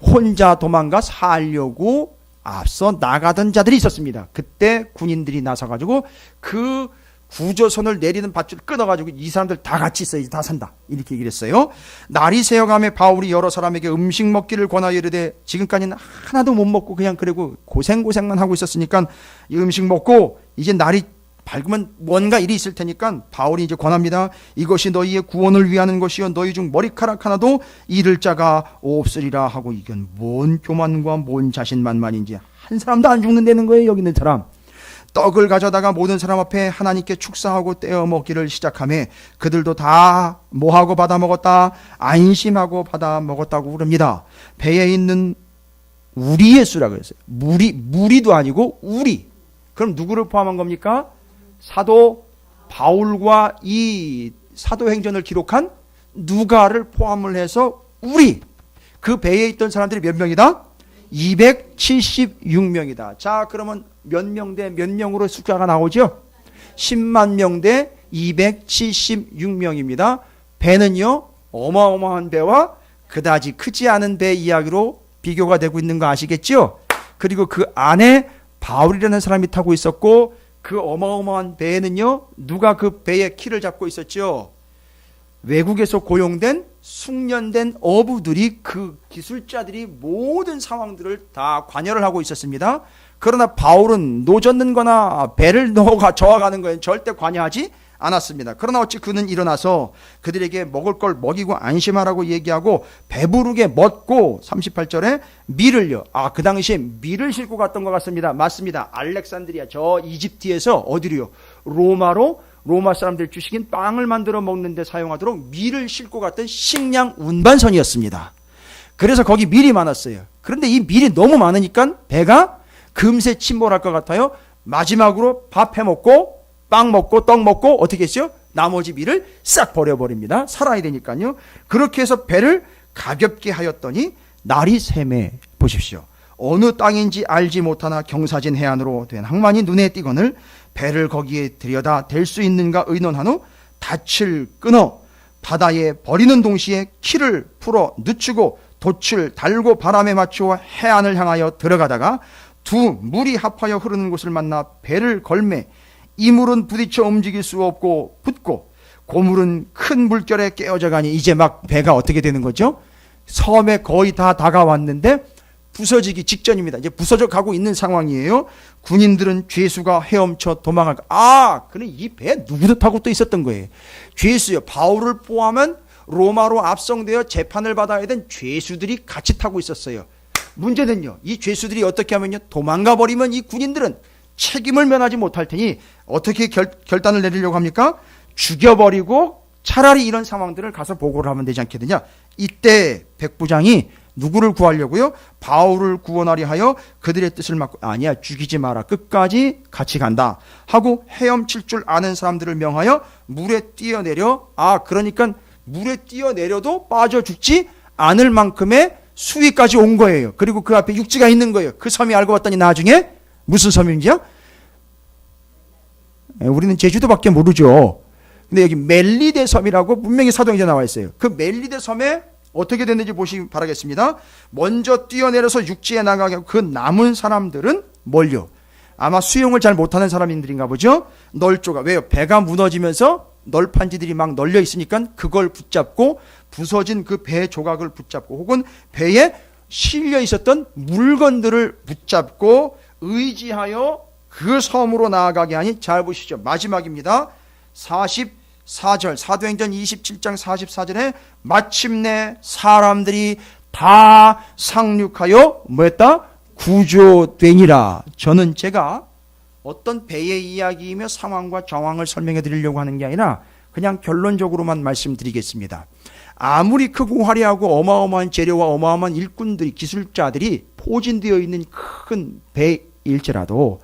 혼자 도망가 살려고 앞서 나가던 자들이 있었습니다. 그때 군인들이 나서가지고 그 구조선을 내리는 밧줄을 끊어가지고 이 사람들 다 같이 있어야지 다 산다 이렇게 얘기를 했어요. 날이 새어가며 바울이 여러 사람에게 음식 먹기를 권하여 이르되 지금까지는 하나도 못 먹고 그냥 그리고 고생만 하고 있었으니까 이 음식 먹고 이제 날이 밝으면 뭔가 일이 있을 테니까 바울이 이제 권합니다. 이것이 너희의 구원을 위하는 것이요 너희 중 머리카락 하나도 잃을 자가 없으리라 하고. 이건 뭔 교만과 뭔 자신만만인지 한 사람도 안 죽는다는 거예요. 여기 있는 사람. 떡을 가져다가 모든 사람 앞에 하나님께 축사하고 떼어 먹기를 시작하며 그들도 다 뭐하고 받아 먹었다? 안심하고 받아 먹었다고 그럽니다. 배에 있는 우리의 수라고 했어요. 무리도 아니고 우리. 그럼 누구를 포함한 겁니까? 사도 바울과 이 사도행전을 기록한 누가를 포함을 해서 우리. 그 배에 있던 사람들이 몇 명이다? 276명이다. 자, 그러면 몇 명 대 몇 명으로 숫자가 나오죠? 10만 명 대 276명입니다. 배는요, 어마어마한 배와 그다지 크지 않은 배 이야기로 비교가 되고 있는 거 아시겠죠? 그리고 그 안에 바울이라는 사람이 타고 있었고 그 어마어마한 배에는요, 누가 그 배의 키를 잡고 있었죠? 외국에서 고용된 숙련된 어부들이 그 기술자들이 모든 상황들을 다 관여를 하고 있었습니다. 그러나 바울은 노젓는 거나 배를 저어가는 거에 절대 관여하지 않았습니다. 그러나 어찌 그는 일어나서 그들에게 먹을 걸 먹이고 안심하라고 얘기하고 배부르게 먹고 38절에 밀을요. 그 당시에 밀을 싣고 갔던 것 같습니다. 맞습니다. 알렉산드리아 저 이집트에서 어디로요? 로마 사람들 주식인 빵을 만들어 먹는데 사용하도록 밀을 싣고 갔던 식량 운반선이었습니다. 그래서 거기 밀이 많았어요. 그런데 이 밀이 너무 많으니까 배가 금세 침몰할 것 같아요. 마지막으로 밥 해먹고 빵 먹고 떡 먹고 어떻게 했어요? 나머지 밀을 싹 버려버립니다. 살아야 되니까요. 그렇게 해서 배를 가볍게 하였더니 날이 새매 보십시오. 어느 땅인지 알지 못하나 경사진 해안으로 된 항만이 눈에 띄거늘 배를 거기에 들여다 댈 수 있는가 의논한 후 닻을 끊어 바다에 버리는 동시에 키를 풀어 늦추고 돛을 달고 바람에 맞추어 해안을 향하여 들어가다가 두 물이 합하여 흐르는 곳을 만나 배를 걸매 이 물은 부딪혀 움직일 수 없고 붙고 고물은 큰 물결에 깨어져 가니 이제 막 배가 어떻게 되는 거죠? 섬에 거의 다 다가왔는데 부서지기 직전입니다. 이제 부서져 가고 있는 상황이에요. 군인들은 죄수가 헤엄쳐 도망할까? 그는 이 배에 누구도 타고 또 있었던 거예요. 죄수요. 바울을 포함한 로마로 압송되어 재판을 받아야 된 죄수들이 같이 타고 있었어요. 문제는요. 이 죄수들이 어떻게 하면요. 도망가 버리면 이 군인들은 책임을 면하지 못할 테니 어떻게 결단을 내리려고 합니까? 죽여버리고 차라리 이런 상황들을 가서 보고를 하면 되지 않겠느냐. 이때 백부장이 누구를 구하려고요? 바울을 구원하려 하여 그들의 뜻을 막고 아니야 죽이지 마라 끝까지 같이 간다 하고 헤엄칠 줄 아는 사람들을 명하여 물에 뛰어내려 그러니까 물에 뛰어내려도 빠져 죽지 않을 만큼의 수위까지 온 거예요. 그리고 그 앞에 육지가 있는 거예요. 그 섬이 알고 봤더니 나중에 무슨 섬인지요? 우리는 제주도밖에 모르죠. 근데 여기 멜리데 섬이라고 분명히 사도행전에 나와 있어요. 그 멜리데 섬에 어떻게 됐는지 보시기 바라겠습니다. 먼저 뛰어내려서 육지에 나가게 하고 그 남은 사람들은 뭘요? 아마 수영을 잘 못하는 사람들인가 보죠. 널조각. 왜요? 배가 무너지면서 널판지들이 막 널려 있으니까 그걸 붙잡고 부서진 그 배 조각을 붙잡고 혹은 배에 실려 있었던 물건들을 붙잡고 의지하여 그 섬으로 나아가게 하니 잘 보시죠. 마지막입니다. 44절 사도행전 27장 44절에 마침내 사람들이 다 상륙하여 뭐했다? 구조되니라. 저는 제가 어떤 배의 이야기이며 상황과 정황을 설명해 드리려고 하는 게 아니라 그냥 결론적으로만 말씀드리겠습니다. 아무리 크고 화려하고 어마어마한 재료와 어마어마한 일꾼들이 기술자들이 포진되어 있는 큰 배일지라도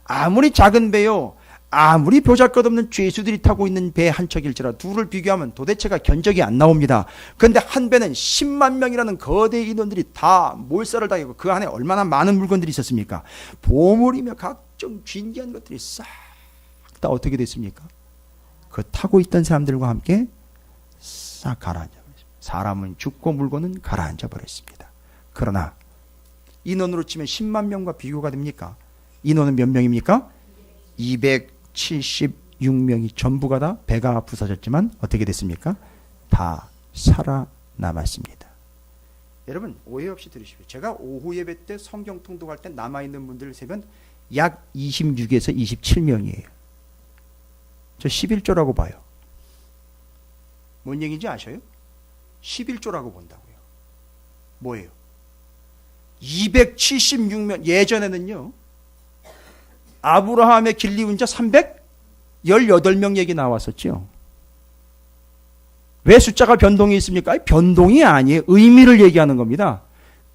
아무리 작은 배요 아무리 보잘것없는 죄수들이 타고 있는 배 한 척일지라도 둘을 비교하면 도대체가 견적이 안 나옵니다. 그런데 한 배는 10만 명이라는 거대 인원들이 다 몰살을 당하고 그 안에 얼마나 많은 물건들이 있었습니까? 보물이며 각종 진귀한 것들이 싹 다 어떻게 됐습니까? 그 타고 있던 사람들과 함께 싹 가라앉아 버렸습니다. 사람은 죽고 물건은 가라앉아 버렸습니다. 그러나 인원으로 치면 10만 명과 비교가 됩니까? 인원은 몇 명입니까? 276명이 전부가 다 배가 부서졌지만 어떻게 됐습니까? 다 살아남았습니다. 여러분 오해 없이 들으십시오. 제가 오후 예배 때 성경 통독할 때 남아있는 분들 세면 약 26에서 27명이에요. 저 11조라고 봐요. 뭔 얘기인지 아셔요? 11조라고 본다고요. 뭐예요? 276명. 예전에는요 아브라함의 길리운 자 318명 얘기 나왔었죠. 왜 숫자가 변동이 있습니까? 변동이 아니에요. 의미를 얘기하는 겁니다.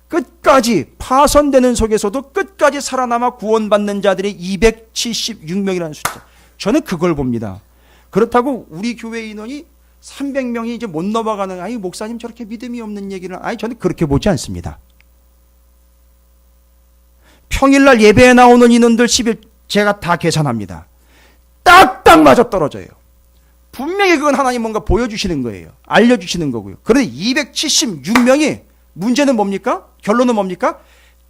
끝까지 파손되는 속에서도 끝까지 살아남아 구원받는 자들이 276명이라는 숫자. 저는 그걸 봅니다. 그렇다고 우리 교회 인원이 300명이 이제 못 넘어가는 목사님 저렇게 믿음이 없는 얘기를 저는 그렇게 보지 않습니다. 평일날 예배에 나오는 인원들 11 제가 다 계산합니다. 딱딱 맞아 떨어져요. 분명히 그건 하나님 뭔가 보여주시는 거예요. 알려주시는 거고요. 그런데 276명이 문제는 뭡니까? 결론은 뭡니까?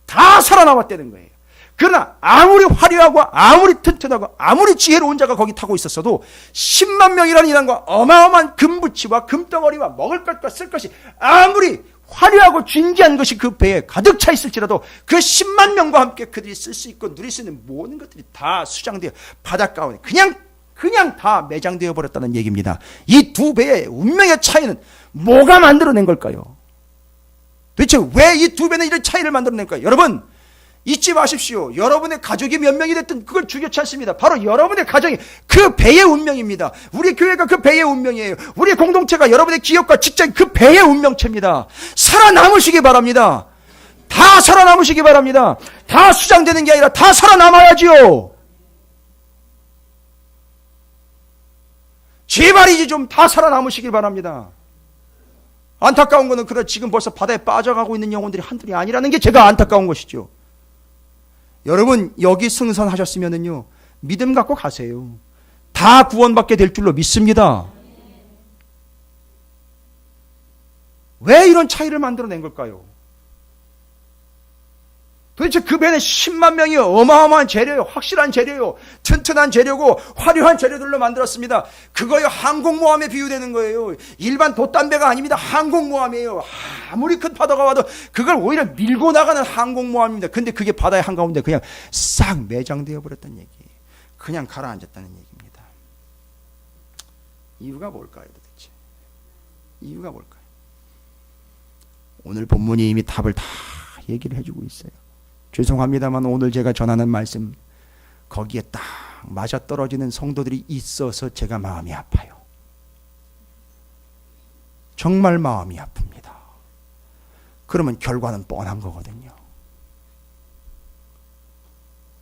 다 살아남았다는 거예요. 그러나 아무리 화려하고 아무리 튼튼하고 아무리 지혜로운 자가 거기 타고 있었어도 10만 명이라는 인원과 어마어마한 금부치와 금덩어리와 먹을 것과 쓸 것이 아무리 화려하고 진귀한 것이 그 배에 가득 차 있을지라도 그 10만 명과 함께 그들이 쓸 수 있고 누릴 수 있는 모든 것들이 다 수장되어 바닷가운데 그냥 다 매장되어 버렸다는 얘기입니다. 이 두 배의 운명의 차이는 뭐가 만들어낸 걸까요? 도대체 왜 이 두 배는 이런 차이를 만들어낼까요? 여러분, 잊지 마십시오. 여러분의 가족이 몇 명이 됐든 그걸 중요치 않습니다. 바로 여러분의 가정이 그 배의 운명입니다. 우리 교회가 그 배의 운명이에요. 우리 공동체가 여러분의 기업과 직장 그 배의 운명체입니다. 살아남으시기 바랍니다. 다 살아남으시기 바랍니다. 다 수장되는 게 아니라 다 살아남아야지요. 제발이지 좀 다 살아남으시길 바랍니다. 안타까운 거는 그래 지금 벌써 바다에 빠져가고 있는 영혼들이 한둘이 아니라는 게 제가 안타까운 것이죠. 여러분 여기 승선하셨으면은요 믿음 갖고 가세요. 다 구원받게 될 줄로 믿습니다. 왜 이런 차이를 만들어낸 걸까요? 도대체 그 배는 10만 명이 어마어마한 재료요, 확실한 재료요, 튼튼한 재료고 화려한 재료들로 만들었습니다. 그거요 항공모함에 비유되는 거예요. 일반 돛담배가 아닙니다. 항공모함이에요. 아무리 큰 파도가 와도 그걸 오히려 밀고 나가는 항공모함입니다. 근데 그게 바다의 한가운데 그냥 싹 매장되어 버렸다는 얘기, 그냥 가라앉았다는 얘기입니다. 이유가 뭘까요 도대체? 이유가 뭘까요? 오늘 본문이 이미 답을 다 얘기를 해주고 있어요. 죄송합니다만 오늘 제가 전하는 말씀 거기에 딱 맞아떨어지는 성도들이 있어서 제가 마음이 아파요. 정말 마음이 아픕니다. 그러면 결과는 뻔한 거거든요.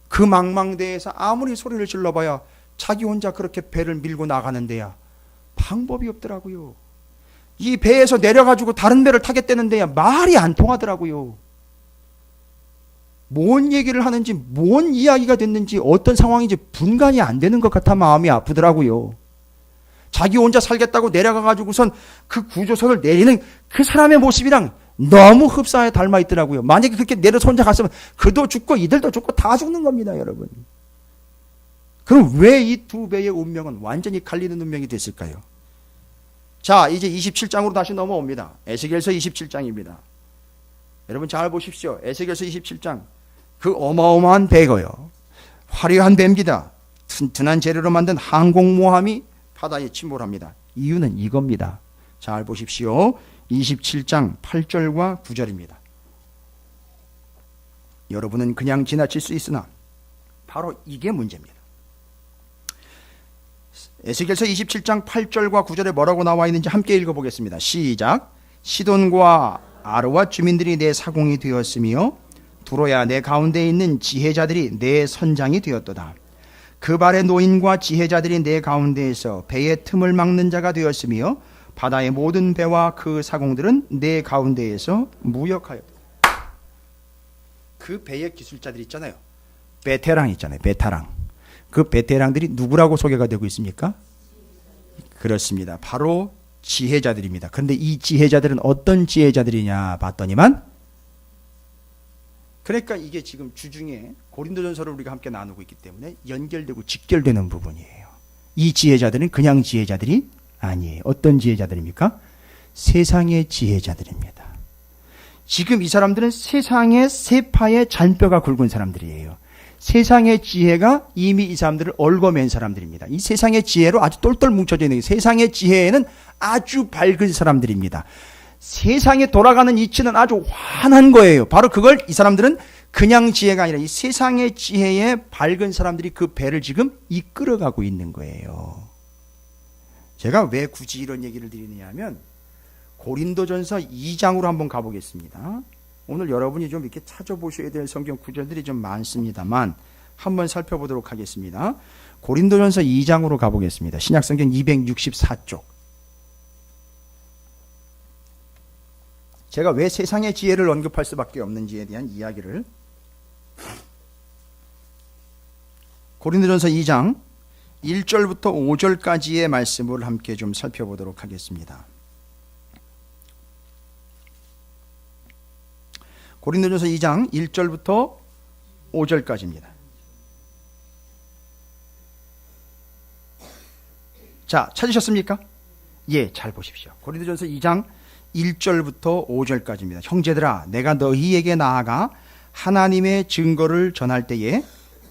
그 망망대해에서 아무리 소리를 질러봐야 자기 혼자 그렇게 배를 밀고 나가는 데야 방법이 없더라고요. 이 배에서 내려가지고 다른 배를 타겠다는 데야 말이 안 통하더라고요. 뭔 얘기를 하는지 뭔 이야기가 됐는지 어떤 상황인지 분간이 안 되는 것 같아 마음이 아프더라고요. 자기 혼자 살겠다고 내려가가지고선 그 구조선을 내리는 그 사람의 모습이랑 너무 흡사하게 닮아 있더라고요. 만약에 그렇게 내려서 혼자 갔으면 그도 죽고 이들도 죽고 다 죽는 겁니다, 여러분. 그럼 왜 이 두 배의 운명은 완전히 갈리는 운명이 됐을까요? 자, 이제 27장으로 다시 넘어옵니다. 에스겔서 27장입니다. 여러분 잘 보십시오. 에스겔서 27장. 그 어마어마한 배가요, 화려한 배입니다. 튼튼한 재료로 만든 항공모함이 바다에 침몰합니다. 이유는 이겁니다. 잘 보십시오. 27장 8절과 9절입니다. 여러분은 그냥 지나칠 수 있으나 바로 이게 문제입니다. 에스겔서 27장 8절과 9절에 뭐라고 나와 있는지 함께 읽어보겠습니다. 시작. 시돈과 아르와 주민들이 내 사공이 되었으며 두로야 내 가운데 있는 지혜자들이 내 선장이 되었도다. 그 발의 노인과 지혜자들이 내 가운데에서 배의 틈을 막는 자가 되었으며 바다의 모든 배와 그 사공들은 내 가운데에서 무역하였다. 그 배의 기술자들 있잖아요. 베테랑 있잖아요. 베테랑. 그 베테랑들이 누구라고 소개가 되고 있습니까? 그렇습니다. 바로 지혜자들입니다. 그런데 이 지혜자들은 어떤 지혜자들이냐 봤더니만, 그러니까 이게 지금 주중에 고린도전서를 우리가 함께 나누고 있기 때문에 연결되고 직결되는 부분이에요. 이 지혜자들은 그냥 지혜자들이 아니에요. 어떤 지혜자들입니까? 세상의 지혜자들입니다. 지금 이 사람들은 세상의 세파의 잔뼈가 굵은 사람들이에요. 세상의 지혜가 이미 이 사람들을 얽어맨 사람들입니다. 이 세상의 지혜로 아주 똘똘 뭉쳐져 있는, 세상의 지혜에는 아주 밝은 사람들입니다. 세상에 돌아가는 이치는 아주 환한 거예요. 바로 그걸 이 사람들은 그냥 지혜가 아니라 이 세상의 지혜에 밝은 사람들이 그 배를 지금 이끌어가고 있는 거예요. 제가 왜 굳이 이런 얘기를 드리느냐 하면 고린도전서 2장으로 한번 가보겠습니다. 오늘 여러분이 좀 이렇게 찾아보셔야 될 성경 구절들이 좀 많습니다만 한번 살펴보도록 하겠습니다. 고린도전서 2장으로 가보겠습니다. 신약성경 264쪽. 제가 왜 세상의 지혜를 언급할 수밖에 없는지에 대한 이야기를, 고린도전서 2장 1절부터 5절까지의 말씀을 함께 좀 살펴보도록 하겠습니다. 고린도전서 2장 1절부터 5절까지입니다. 자, 찾으셨습니까? 예, 잘 보십시오. 고린도전서 2장 1절부터 5절까지입니다. 형제들아, 내가 너희에게 나아가 하나님의 증거를 전할 때에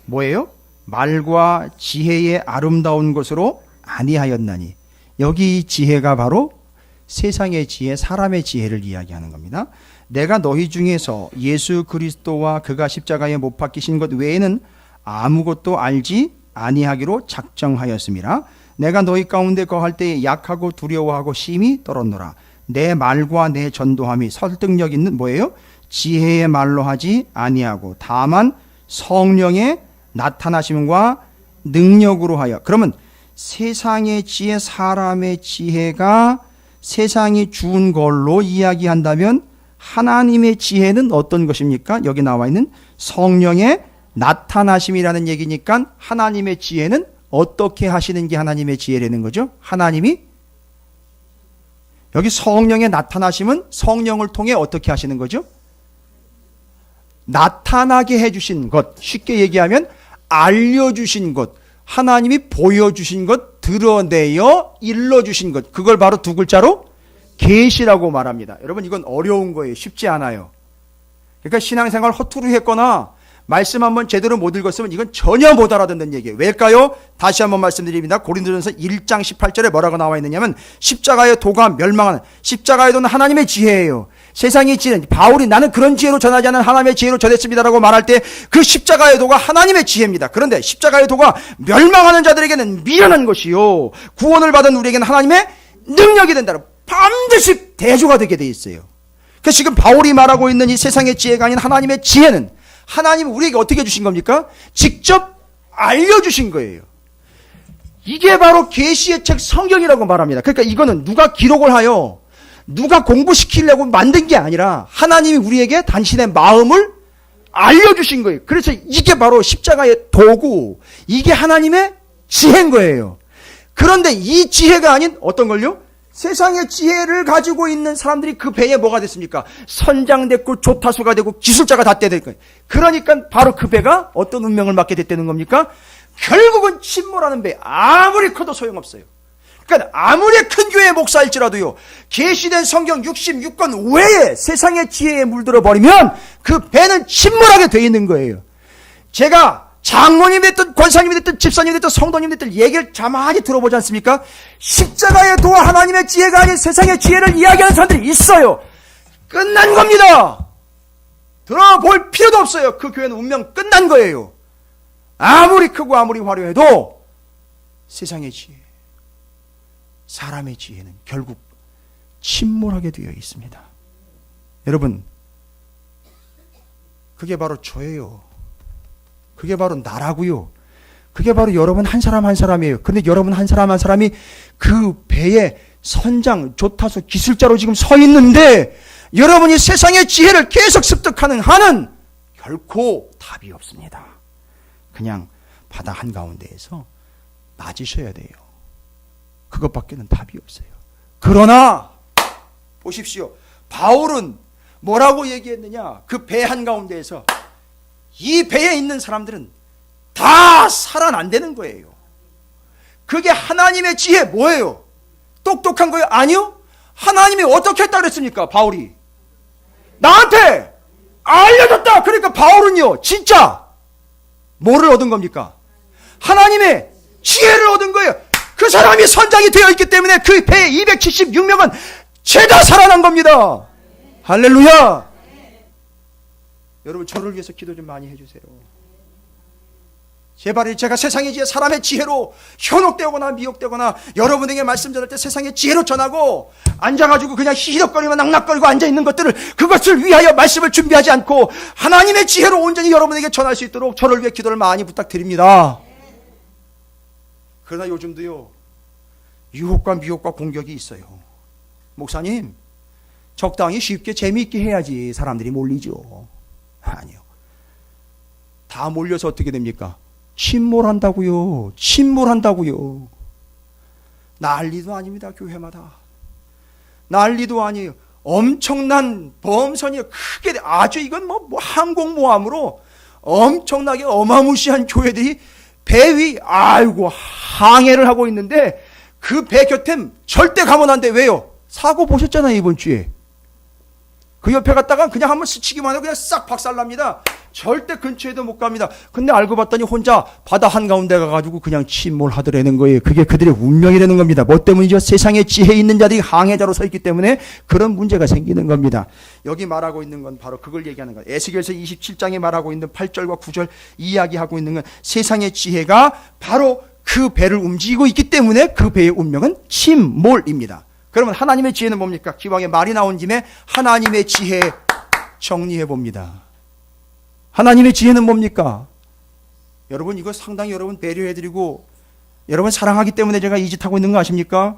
뭐예요? 말과 지혜의 아름다운 것으로 아니하였나니. 여기 이 지혜가 바로 세상의 지혜, 사람의 지혜를 이야기하는 겁니다. 내가 너희 중에서 예수 그리스도와 그가 십자가에 못 박히신 것 외에는 아무것도 알지 아니하기로 작정하였음이라. 내가 너희 가운데 거할 때에 약하고 두려워하고 심히 떨었노라. 내 말과 내 전도함이 설득력 있는 뭐예요? 지혜의 말로 하지 아니하고 다만 성령의 나타나심과 능력으로 하여. 그러면 세상의 지혜, 사람의 지혜가 세상이 준 걸로 이야기한다면 하나님의 지혜는 어떤 것입니까? 여기 나와 있는 성령의 나타나심이라는 얘기니까 하나님의 지혜는 어떻게 하시는 게 하나님의 지혜라는 거죠? 하나님이 여기 성령의 나타나심은 성령을 통해 어떻게 하시는 거죠? 나타나게 해주신 것, 쉽게 얘기하면 알려주신 것, 하나님이 보여주신 것, 드러내어 일러주신 것, 그걸 바로 두 글자로 계시라고 말합니다. 여러분, 이건 어려운 거예요. 쉽지 않아요. 그러니까 신앙생활 허투루 했거나 말씀 한번 제대로 못 읽었으면 이건 전혀 못 알아듣는 얘기예요. 왜일까요? 다시 한번 말씀드립니다. 고린도전서 1장 18절에 뭐라고 나와 있느냐면 십자가의 도가 멸망하는, 십자가의 도는 하나님의 지혜예요. 세상의 지혜는, 바울이 나는 그런 지혜로 전하지 않은 하나님의 지혜로 전했습니다라고 말할 때 그 십자가의 도가 하나님의 지혜입니다. 그런데 십자가의 도가 멸망하는 자들에게는 미련한 것이요 구원을 받은 우리에게는 하나님의 능력이 된다. 반드시 대조가 되게 돼 있어요. 그래서 지금 바울이 말하고 있는 이 세상의 지혜가 아닌 하나님의 지혜는 하나님이 우리에게 어떻게 주신 겁니까? 직접 알려주신 거예요. 이게 바로 계시의 책 성경이라고 말합니다. 그러니까 이거는 누가 기록을 하여 누가 공부시키려고 만든 게 아니라 하나님이 우리에게 당신의 마음을 알려주신 거예요. 그래서 이게 바로 십자가의 도구, 이게 하나님의 지혜인 거예요. 그런데 이 지혜가 아닌 어떤 걸요? 세상의 지혜를 가지고 있는 사람들이 그 배에 뭐가 됐습니까? 선장됐고 조타수가 되고 기술자가 다 될 거예요. 그러니까 바로 그 배가 어떤 운명을 맞게 됐다는 겁니까? 결국은 침몰하는 배. 아무리 커도 소용없어요. 그러니까 아무리 큰 교회 목사일지라도요, 계시된 성경 66권 외에 세상의 지혜에 물들어 버리면 그 배는 침몰하게 돼 있는 거예요. 제가 장로님이 됐든 권사님이 됐든 집사님이 됐든 성도님이 됐든 얘기를 가만히 들어보지 않습니까? 십자가의 도와 하나님의 지혜가 아닌 세상의 지혜를 이야기하는 사람들이 있어요. 끝난 겁니다. 들어볼 필요도 없어요. 그 교회는 운명 끝난 거예요. 아무리 크고 아무리 화려해도 세상의 지혜, 사람의 지혜는 결국 침몰하게 되어 있습니다. 여러분, 그게 바로 저예요. 그게 바로 나라고요. 그게 바로 여러분 한 사람 한 사람이에요. 근데 여러분 한 사람 한 사람이 그 배에 선장, 조타수, 기술자로 지금 서 있는데 여러분이 세상의 지혜를 계속 습득하는 한은 결코 답이 없습니다. 그냥 바다 한가운데에서 맞으셔야 돼요. 그것밖에는 답이 없어요. 그러나 보십시오. 바울은 뭐라고 얘기했느냐? 그 배 한가운데에서 이 배에 있는 사람들은 다 살아난다는 거예요. 그게 하나님의 지혜 뭐예요? 똑똑한 거예요? 아니요. 하나님이 어떻게 했다 그랬습니까? 바울이 나한테 알려줬다. 그러니까 바울은요 진짜 뭐를 얻은 겁니까? 하나님의 지혜를 얻은 거예요. 그 사람이 선장이 되어 있기 때문에 그 배에 276명은 죄다 살아난 겁니다. 할렐루야. 여러분, 저를 위해서 기도 좀 많이 해주세요. 제발 제가 세상의 지혜, 사람의 지혜로 현혹되거나 미혹되거나 여러분에게 말씀 전할 때 세상의 지혜로 전하고 앉아가지고 그냥 희덕거리면 낙낙거리고 앉아있는 것들을, 그것을 위하여 말씀을 준비하지 않고 하나님의 지혜로 온전히 여러분에게 전할 수 있도록 저를 위해 기도를 많이 부탁드립니다. 그러나 요즘도요, 유혹과 미혹과 공격이 있어요. 목사님, 적당히 쉽게 재미있게 해야지 사람들이 몰리죠. 아니요. 다 몰려서 어떻게 됩니까? 침몰한다고요. 침몰한다고요. 난리도 아닙니다. 교회마다. 난리도 아니에요. 엄청난 범선이 크게, 아주 이건 뭐 항공모함으로 엄청나게 어마무시한 교회들이 배 위 아이고 항해를 하고 있는데 그 배 곁에 절대 가면 안 돼. 왜요? 사고 보셨잖아요, 이번 주에. 그 옆에 갔다가 그냥 한번 스치기만 해도 그냥 싹 박살납니다. 절대 근처에도 못 갑니다. 근데 알고 봤더니 혼자 바다 한가운데 가가지고 그냥 침몰하더라는 거예요. 그게 그들의 운명이라는 겁니다. 뭐 때문이죠? 세상에 지혜 있는 자들이 항해자로 서 있기 때문에 그런 문제가 생기는 겁니다. 여기 말하고 있는 건 바로 그걸 얘기하는 거예요. 에스겔서 27장에 말하고 있는 8절과 9절 이야기하고 있는 건 세상의 지혜가 바로 그 배를 움직이고 있기 때문에 그 배의 운명은 침몰입니다. 그러면 하나님의 지혜는 뭡니까? 기왕에 말이 나온 김에 하나님의 지혜 정리해 봅니다. 하나님의 지혜는 뭡니까? 여러분 이거 상당히 여러분 배려해드리고 여러분 사랑하기 때문에 제가 이 짓 하고 있는 거 아십니까?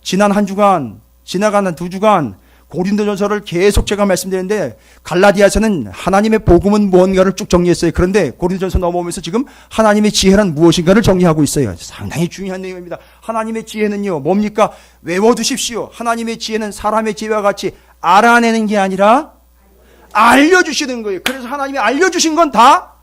지난 한 주간, 지나간 한 두 주간 고린도전서를 계속 제가 말씀드렸는데 갈라디아서는 하나님의 복음은 무언가를 쭉 정리했어요. 그런데 고린도전서 넘어오면서 지금 하나님의 지혜란 무엇인가를 정리하고 있어요. 상당히 중요한 내용입니다. 하나님의 지혜는요 뭡니까? 외워두십시오. 하나님의 지혜는 사람의 지혜와 같이 알아내는 게 아니라 알려주시는 거예요. 그래서 하나님이 알려주신 건 다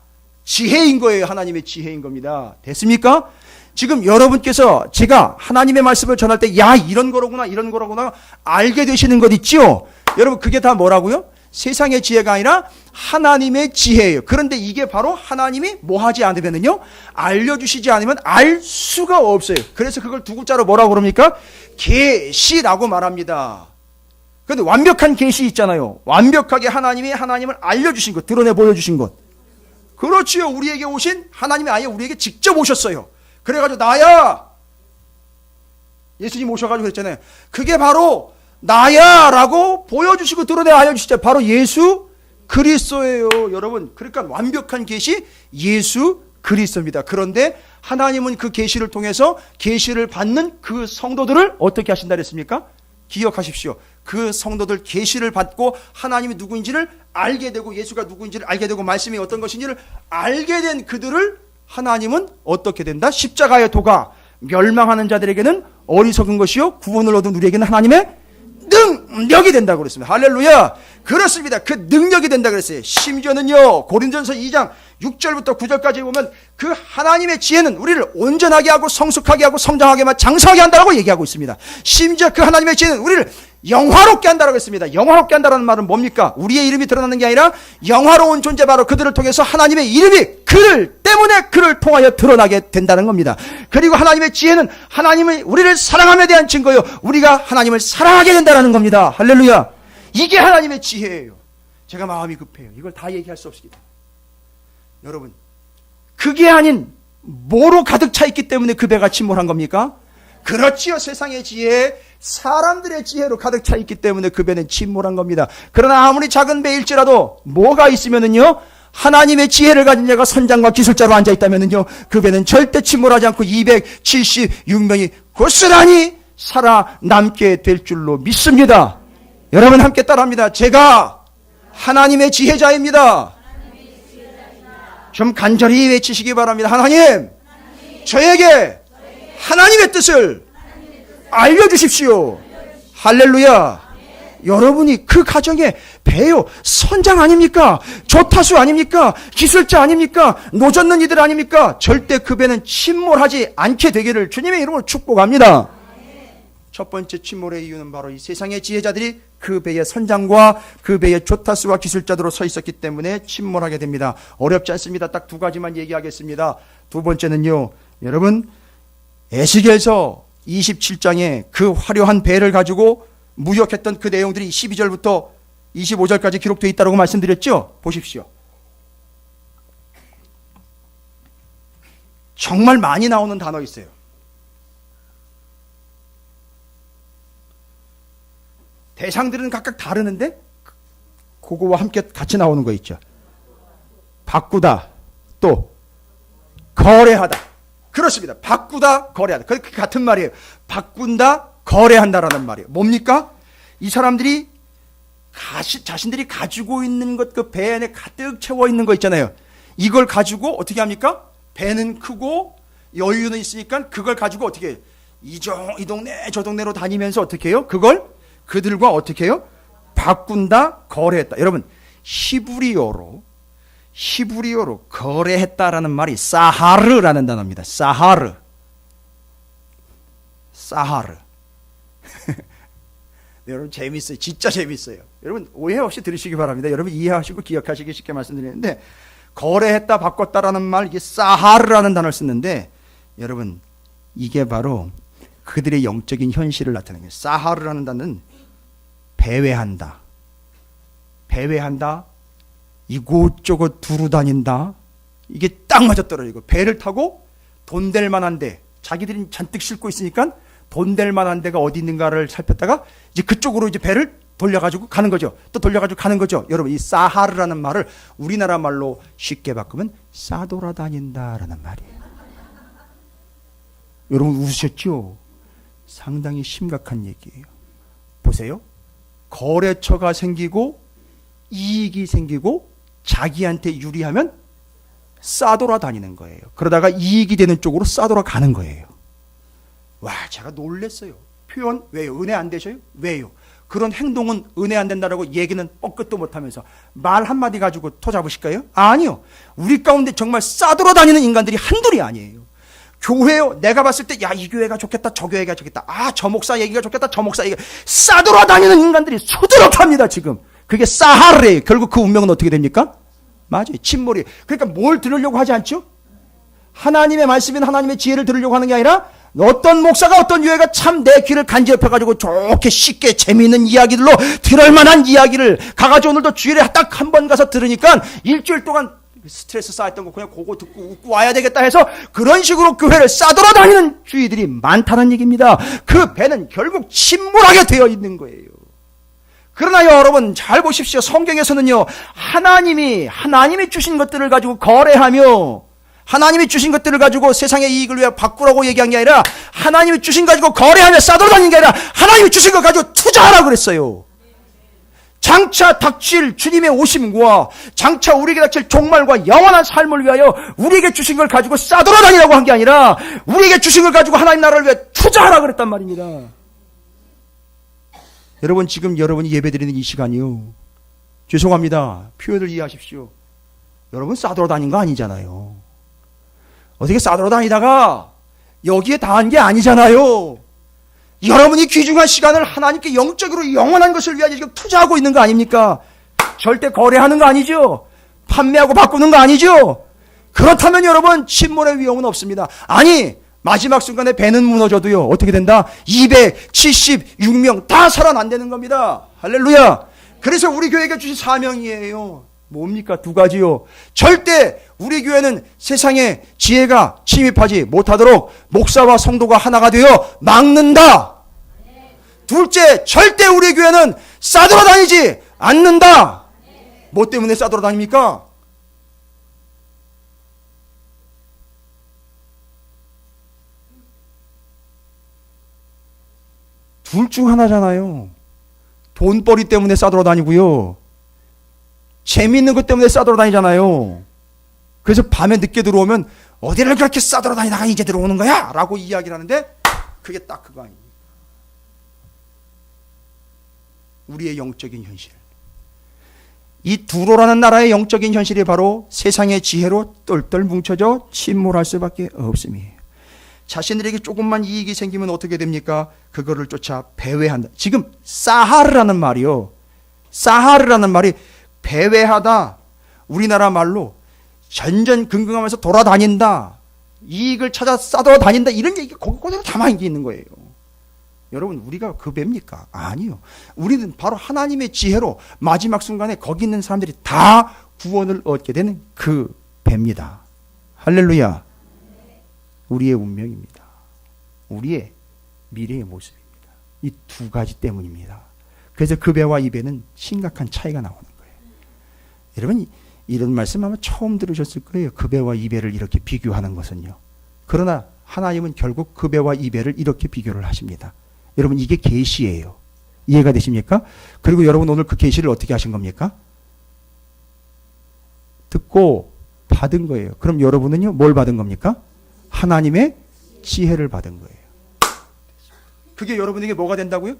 지혜인 거예요. 하나님의 지혜인 겁니다. 됐습니까? 지금 여러분께서 제가 하나님의 말씀을 전할 때 야 이런 거로구나 이런 거로구나 알게 되시는 것 있죠? 여러분 그게 다 뭐라고요? 세상의 지혜가 아니라 하나님의 지혜예요. 그런데 이게 바로 하나님이 뭐 하지 않으면요 알려주시지 않으면 알 수가 없어요. 그래서 그걸 두 글자로 뭐라고 그럽니까? 계시라고 말합니다. 그런데 완벽한 계시 있잖아요. 완벽하게 하나님이 하나님을 알려주신 것, 드러내 보여주신 것. 그렇지요. 우리에게 오신 하나님이 아예 우리에게 직접 오셨어요. 그래가지고 나야 예수님 오셔가지고 그랬잖아요. 그게 바로 나야 라고 보여주시고 드러내 알려주시죠. 바로 예수 그리스도예요. 여러분 그러니까 완벽한 계시 예수 그리스도입니다. 그런데 하나님은 그 계시를 통해서 계시를 받는 그 성도들을 어떻게 하신다 그랬습니까? 기억하십시오. 그 성도들 계시를 받고 하나님이 누구인지를 알게 되고 예수가 누구인지를 알게 되고 말씀이 어떤 것인지를 알게 된 그들을 하나님은 어떻게 된다? 십자가의 도가 멸망하는 자들에게는 어리석은 것이요 구원을 얻은 우리에게는 하나님의 능력이 된다고 그랬습니다. 할렐루야. 그렇습니다. 그 능력이 된다 그랬어요. 심지어는요 고린도전서 2장 6절부터 9절까지 보면 그 하나님의 지혜는 우리를 온전하게 하고 성숙하게 하고 성장하게 장성하게 한다고 얘기하고 있습니다. 심지어 그 하나님의 지혜는 우리를 영화롭게 한다고 했습니다. 영화롭게 한다는 말은 뭡니까? 우리의 이름이 드러나는 게 아니라 영화로운 존재 바로 그들을 통해서 하나님의 이름이 그를 때문에 그를 통하여 드러나게 된다는 겁니다. 그리고 하나님의 지혜는 하나님의 우리를 사랑함에 대한 증거요. 우리가 하나님을 사랑하게 된다는 겁니다. 할렐루야. 이게 하나님의 지혜예요. 제가 마음이 급해요. 이걸 다 얘기할 수 없습니다. 여러분 그게 아닌 뭐로 가득 차 있기 때문에 그 배가 침몰한 겁니까? 그렇지요. 세상의 지혜, 사람들의 지혜로 가득 차 있기 때문에 그 배는 침몰한 겁니다. 그러나 아무리 작은 배일지라도 뭐가 있으면은요 하나님의 지혜를 가진 자가 선장과 기술자로 앉아있다면은요 그 배는 절대 침몰하지 않고 276명이 고스란히 살아남게 될 줄로 믿습니다. 여러분 함께 따라합니다. 제가 하나님의 지혜자입니다. 좀 간절히 외치시기 바랍니다. 하나님, 저에게 하나님의 뜻을 알려주십시오. 할렐루야. 여러분이 그 가정에 배요 선장 아닙니까? 조타수 아닙니까? 기술자 아닙니까? 노젓는 이들 아닙니까? 절대 그 배는 침몰하지 않게 되기를 주님의 이름으로 축복합니다. 첫 번째 침몰의 이유는 바로 이 세상의 지혜자들이 그 배의 선장과 그 배의 조타수와 기술자들로 서 있었기 때문에 침몰하게 됩니다. 어렵지 않습니다. 딱 두 가지만 얘기하겠습니다. 두 번째는요, 여러분 에스겔서 27장에 그 화려한 배를 가지고 무역했던 그 내용들이 12절부터 25절까지 기록되어 있다고 말씀드렸죠? 보십시오. 정말 많이 나오는 단어 있어요. 대상들은 각각 다르는데 그거와 함께 같이 나오는 거 있죠. 바꾸다, 또 거래하다. 그렇습니다. 바꾸다, 거래하다. 그 같은 말이에요. 바꾼다, 거래한다라는 말이에요. 뭡니까? 이 사람들이 자신들이 가지고 있는 것, 그 배 안에 가득 채워 있는 거 있잖아요. 이걸 가지고 어떻게 합니까? 배는 크고 여유는 있으니까 그걸 가지고 어떻게 해요? 이 동네 저 동네로 다니면서 어떻게 해요? 그걸 그들과 어떻게 해요? 바꾼다, 거래했다. 여러분 히브리어로 히브리어로 거래했다라는 말이 사하르라는 단어입니다. 사하르. 네, 여러분 재밌어요. 진짜 재밌어요. 여러분 오해 없이 들으시기 바랍니다. 여러분 이해하시고 기억하시기 쉽게 말씀드리는데, 거래했다 바꿨다라는 말, 이게 사하르라는 단어를 쓰는데, 여러분 이게 바로 그들의 영적인 현실을 나타내는 거예요. 사하르라는 단어는 배회한다, 이곳저곳 두루 다닌다. 이게 딱 맞아떨어지고, 배를 타고 돈 될 만한 데, 자기들이 잔뜩 싣고 있으니까 돈 될 만한 데가 어디 있는가를 살폈다가 이제 그쪽으로 이제 배를 돌려가지고 가는 거죠. 또 돌려가지고 가는 거죠. 여러분 이 사하르라는 말을 우리나라 말로 쉽게 바꾸면 싸돌아다닌다라는 말이에요. 여러분 웃으셨죠? 상당히 심각한 얘기예요. 보세요. 거래처가 생기고 이익이 생기고 자기한테 유리하면 싸돌아다니는 거예요. 그러다가 이익이 되는 쪽으로 싸돌아가는 거예요. 와, 제가 놀랬어요. 표현 왜요? 은혜 안 되셔요? 왜요? 그런 행동은 은혜 안 된다라고 얘기는 뻥끗도 못하면서 말 한마디 가지고 토 잡으실까요? 아니요. 우리 가운데 정말 싸돌아다니는 인간들이 한둘이 아니에요. 교회요, 내가 봤을 때 야, 이 교회가 좋겠다, 저 교회가 좋겠다, 아, 저 목사 얘기가 좋겠다, 저 목사 얘기가, 싸돌아다니는 인간들이 수두룩합니다. 지금 그게 사하르예요. 결국 그 운명은 어떻게 됩니까? 맞아요. 침몰이에요. 그러니까 뭘 들으려고 하지 않죠? 하나님의 말씀인 하나님의 지혜를 들으려고 하는 게 아니라, 어떤 목사가 어떤 교회가 참 내 귀를 간지럽혀가지고 좋게 쉽게 재미있는 이야기들로 들을 만한 이야기를 가가지고 오늘도 주일에 딱 한 번 가서 들으니까 일주일 동안 스트레스 쌓였던 거 그냥 그거 듣고 웃고 와야 되겠다 해서 그런 식으로 교회를 싸돌아다니는 주의들이 많다는 얘기입니다. 그 배는 결국 침몰하게 되어 있는 거예요. 그러나 여러분 잘 보십시오. 성경에서는요, 하나님이 주신 것들을 가지고 거래하며, 하나님이 주신 것들을 가지고 세상의 이익을 위해 바꾸라고 얘기한 게 아니라, 하나님이 주신 거 가지고 거래하며 싸돌아다니는 게 아니라 하나님이 주신 거 가지고 투자하라고 그랬어요. 장차 닥칠 주님의 오심과 장차 우리에게 닥칠 종말과 영원한 삶을 위하여 우리에게 주신 걸 가지고 싸돌아다니라고 한 게 아니라, 우리에게 주신 걸 가지고 하나님 나라를 위해 투자하라고 그랬단 말입니다. 여러분 지금 여러분이 예배드리는 이 시간이요, 죄송합니다, 표현을 이해하십시오. 여러분 싸돌아다닌 거 아니잖아요. 어떻게 싸돌아다니다가 여기에 다 한 게 아니잖아요. 여러분이 귀중한 시간을 하나님께 영적으로 영원한 것을 위하여 지금 투자하고 있는 거 아닙니까? 절대 거래하는 거 아니죠? 판매하고 바꾸는 거 아니죠? 그렇다면 여러분 침몰의 위험은 없습니다. 아니, 마지막 순간에 배는 무너져도요, 어떻게 된다? 276명 다 살아난다는 겁니다. 할렐루야. 그래서 우리 교회가 주신 사명이에요. 뭡니까? 두 가지요. 절대 우리 교회는 세상의 지혜가 침입하지 못하도록 목사와 성도가 하나가 되어 막는다. 둘째, 절대 우리 교회는 싸돌아다니지 않는다. 뭐 때문에 싸돌아다닙니까? 둘 중 하나잖아요. 돈벌이 때문에 싸돌아다니고요, 재미있는 것 때문에 싸돌아다니잖아요. 그래서 밤에 늦게 들어오면 어디를 그렇게 싸돌아다니다가 이제 들어오는 거야? 라고 이야기를 하는데, 그게 딱 그거 아닙니까? 우리의 영적인 현실, 이 두로라는 나라의 영적인 현실이 바로 세상의 지혜로 똘똘 뭉쳐져 침몰할 수밖에 없음이에요. 자신들에게 조금만 이익이 생기면 어떻게 됩니까? 그거를 쫓아 배회한다. 지금 사하르라는 말이요, 사하르라는 말이 배회하다, 우리나라 말로 전전긍긍하면서 돌아다닌다, 이익을 찾아 싸돌아다닌다, 이런 얘기가 거기서 담아 있는 거예요. 여러분 우리가 그 배입니까? 아니요. 우리는 바로 하나님의 지혜로 마지막 순간에 거기 있는 사람들이 다 구원을 얻게 되는 그 배입니다. 할렐루야. 우리의 운명입니다. 우리의 미래의 모습입니다. 이 두 가지 때문입니다. 그래서 그 배와 이 배는 심각한 차이가 나오는 거예요. 여러분 이런 말씀 아마 처음 들으셨을 거예요. 그 배와 이 배를 이렇게 비교하는 것은요. 그러나 하나님은 결국 그 배와 이 배를 이렇게 비교를 하십니다. 여러분 이게 계시예요. 이해가 되십니까? 그리고 여러분 오늘 그 계시를 어떻게 하신 겁니까? 듣고 받은 거예요. 그럼 여러분은요 뭘 받은 겁니까? 하나님의 지혜를 받은 거예요. 그게 여러분에게 뭐가 된다고요?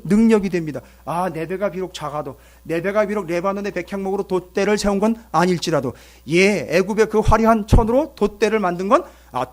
능력이 됩니다. 아, 내 배가 비록 작아도, 내 배가 비록 레바논의 백향목으로 돛대를 세운 건 아닐지라도, 애굽의 그 화려한 천으로 돛대를 만든 건,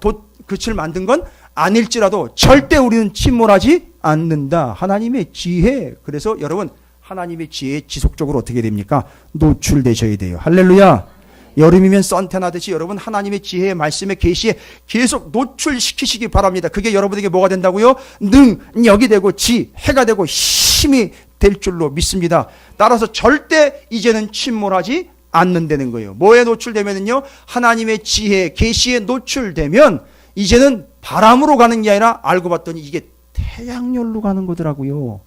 돛을 만든 건 아닐지라도 절대 우리는 침몰하지 않는다. 하나님의 지혜. 그래서 여러분, 하나님의 지혜에 지속적으로 어떻게 됩니까? 노출되셔야 돼요. 할렐루야. 여름이면 선탠하듯이 여러분 하나님의 지혜의 말씀의 계시에 계속 노출시키시기 바랍니다. 그게 여러분에게 뭐가 된다고요? 능력이 되고 지혜가 되고 힘이 될 줄로 믿습니다. 따라서 절대 이제는 침몰하지 않는다는 거예요. 뭐에 노출되면요? 하나님의 지혜, 계시에 노출되면 이제는 바람으로 가는 게 아니라 알고 봤더니 이게 태양열로 가는 거더라고요.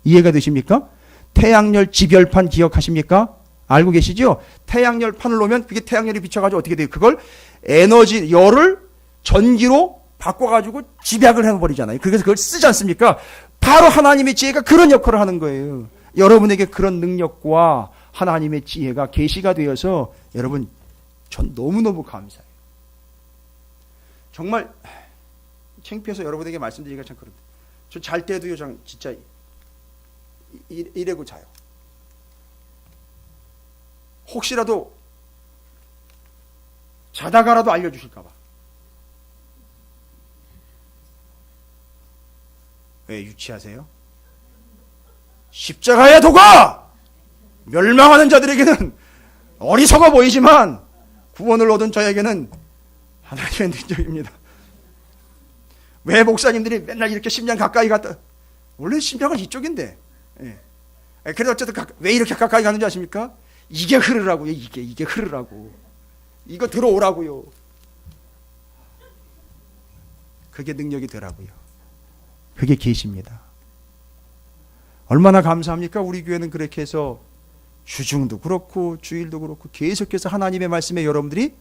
이해가 되십니까? 태양열 지별판 기억하십니까? 알고 계시죠? 태양열 판을 놓으면 그게 태양열이 비춰가지고 어떻게 돼요? 그걸 에너지, 열을 전기로 바꿔가지고 집약을 해버리잖아요. 그래서 그걸 쓰지 않습니까? 바로 하나님의 지혜가 그런 역할을 하는 거예요. 여러분에게 그런 능력과 하나님의 지혜가 계시가 되어서 여러분, 전 너무너무 감사해요. 정말 창피해서 여러분에게 말씀드리기가 참 그렇다. 저 잘 때도요, 진짜 이래고 자요. 혹시라도 자다가라도 알려주실까 봐. 왜 유치하세요? 십자가의 도가 멸망하는 자들에게는 어리석어 보이지만 구원을 얻은 저에게는 하나님의 능력입니다. 왜 목사님들이 맨날 이렇게 심장 가까이 갔다, 원래 심장은 이쪽인데, 그래도 어쨌든 왜 이렇게 가까이 가는지 아십니까? 이게 흐르라고요. 이게 흐르라고. 이거 들어오라고요. 그게 능력이 되라고요. 그게 계시입니다. 얼마나 감사합니까? 우리 교회는 그렇게 해서 주중도 그렇고 주일도 그렇고 계속해서 하나님의 말씀에 여러분들이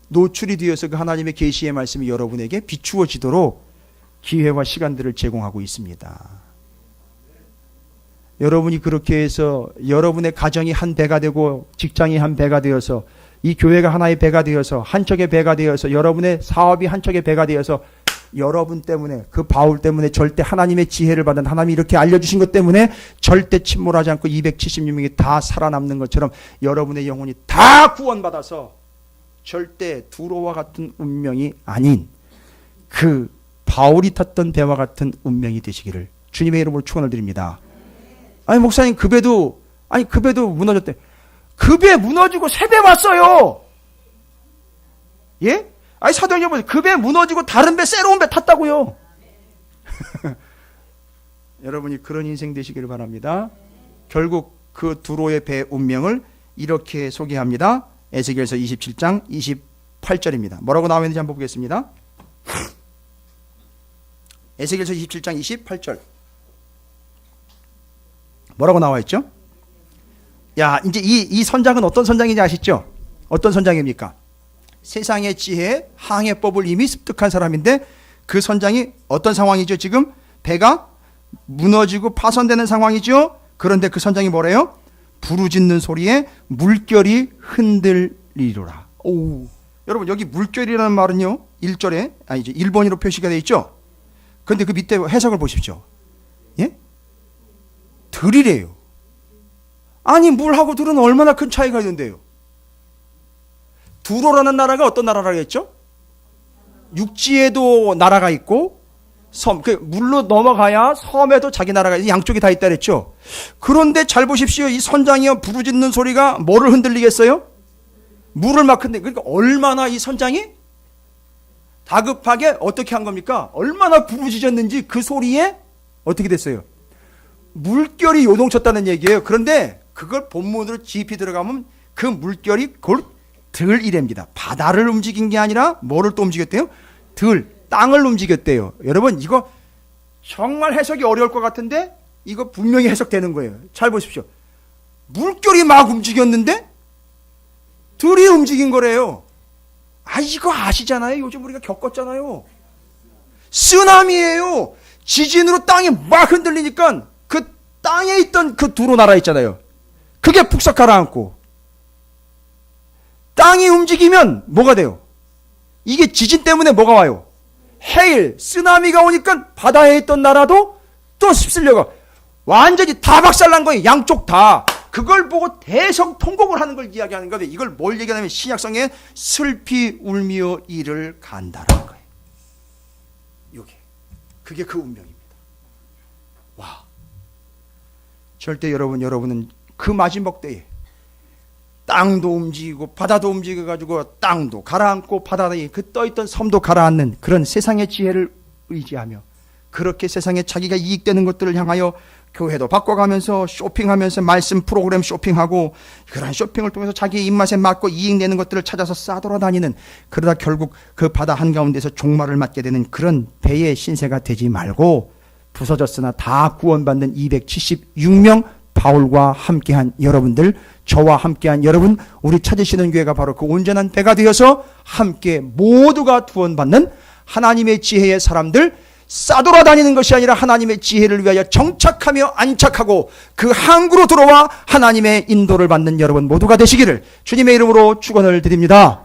노출이 되어서 그 하나님의 계시의 말씀이 여러분에게 비추어지도록 기회와 시간들을 제공하고 있습니다. 여러분이 그렇게 해서 여러분의 가정이 한 배가 되고 직장이 한 배가 되어서 이 교회가 하나의 배가 되어서 한 척의 배가 되어서 여러분의 사업이 한 척의 배가 되어서 여러분 때문에, 그 바울 때문에 절대 하나님의 지혜를 받은, 하나님이 이렇게 알려주신 것 때문에 절대 침몰하지 않고 276명이 다 살아남는 것처럼 여러분의 영혼이 다 구원받아서 절대 두로와 같은 운명이 아닌 그 바울이 탔던 배와 같은 운명이 되시기를 주님의 이름으로 축원을 드립니다. 아니 목사님 그 배도 무너졌대. 그 배 무너지고 새 배 왔어요. 예? 아니 사도행전 보세요. 그 배 무너지고 다른 배, 새로운 배 탔다고요. 여러분이 그런 인생 되시기를 바랍니다. 결국 그 두로의 배 운명을 이렇게 소개합니다. 에스겔서 27장 28절입니다. 뭐라고 나와 있는지 한번 보겠습니다. 에스겔서 27장 28절. 뭐라고 나와 있죠? 야, 이제 이 선장은 어떤 선장인지 아시죠? 어떤 선장입니까? 세상의 지혜, 항해법을 이미 습득한 사람인데 그 선장이 어떤 상황이죠? 지금 배가 무너지고 파손되는 상황이죠? 그런데 그 선장이 뭐래요? 부르짖는 소리에 물결이 흔들리로라. 오, 여러분 여기 물결이라는 말은요 1절에 이제 일본어로 표시가 되어 있죠? 그런데 그 밑에 해석을 보십시오. 예? 들이래요. 아니 물하고 들은 얼마나 큰 차이가 있는데요. 두로라는 나라가 어떤 나라라고 했죠? 육지에도 나라가 있고 섬, 그 물로 넘어가야 섬에도 자기 나라가 양쪽이 다 있다 그랬죠. 그런데 잘 보십시오. 이 선장이요 부르짖는 소리가 뭐를 흔들리겠어요? 물을 막 흔들. 그러니까 얼마나 이 선장이 다급하게 어떻게 한 겁니까? 얼마나 부르짖었는지 그 소리에 어떻게 됐어요? 물결이 요동쳤다는 얘기예요. 그런데 그걸 본문으로 깊이 들어가면 그 물결이 곧 들이랍니다. 바다를 움직인 게 아니라 뭐를 또 움직였대요? 땅을 움직였대요. 여러분 이거 정말 해석이 어려울 것 같은데 이거 분명히 해석되는 거예요. 잘 보십시오. 물결이 막 움직였는데 들이 움직인 거래요. 아 이거 아시잖아요. 요즘 우리가 겪었잖아요. 쓰나미예요. 지진으로 땅이 막 흔들리니까 그 땅에 있던 그 두로 나라 있잖아요. 그게 푹석 가라앉고 땅이 움직이면 뭐가 돼요? 이게 지진 때문에 뭐가 와요? 해일, 쓰나미가 오니까 바다에 있던 나라도 또 휩쓸려가 완전히 다 박살난 거예요. 양쪽 다. 그걸 보고 대성통곡을 하는 걸 이야기하는 거예요. 이걸 뭘 얘기하냐면 신약성에 슬피 울며 이를 간다라는 거예요. 요게. 그게 그 운명입니다. 와. 절대 여러분은 그 마지막 때에 땅도 움직이고 바다도 움직여가지고 땅도 가라앉고 바다에 그 떠있던 섬도 가라앉는 그런 세상의 지혜를 의지하며 그렇게 세상에 자기가 이익되는 것들을 향하여 교회도 바꿔가면서 쇼핑하면서 말씀 프로그램 쇼핑하고 그런 쇼핑을 통해서 자기의 입맛에 맞고 이익 내는 것들을 찾아서 싸돌아다니는, 그러다 결국 그 바다 한가운데서 종말을 맞게 되는 그런 배의 신세가 되지 말고 부서졌으나 다 구원받는 276명 바울과 함께한 여러분들, 저와 함께한 여러분, 우리 찾으시는 교회가 바로 그 온전한 배가 되어서 함께 모두가 구원받는 하나님의 지혜의 사람들, 싸돌아다니는 것이 아니라 하나님의 지혜를 위하여 정착하며 안착하고 그 항구로 들어와 하나님의 인도를 받는 여러분 모두가 되시기를 주님의 이름으로 축원을 드립니다.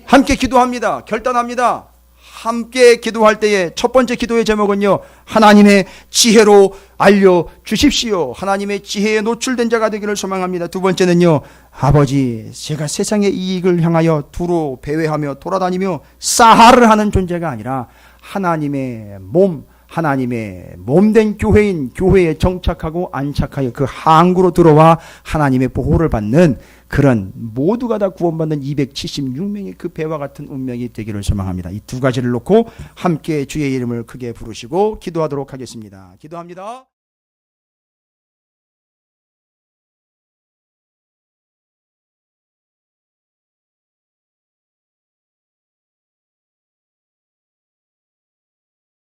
함께 기도합니다. 결단합니다. 함께 기도할 때에 첫 번째 기도의 제목은요, 하나님의 지혜로 알려주십시오. 하나님의 지혜에 노출된 자가 되기를 소망합니다. 두 번째는요, 아버지, 제가 세상의 이익을 향하여 두루 배회하며 돌아다니며 싸하를 하는 존재가 아니라 하나님의 몸된 교회인 교회에 정착하고 안착하여 그 항구로 들어와 하나님의 보호를 받는 그런 모두가 다 구원받는 276명의 그 배와 같은 운명이 되기를 소망합니다. 이 두 가지를 놓고 함께 주의 이름을 크게 부르시고 기도하도록 하겠습니다. 기도합니다.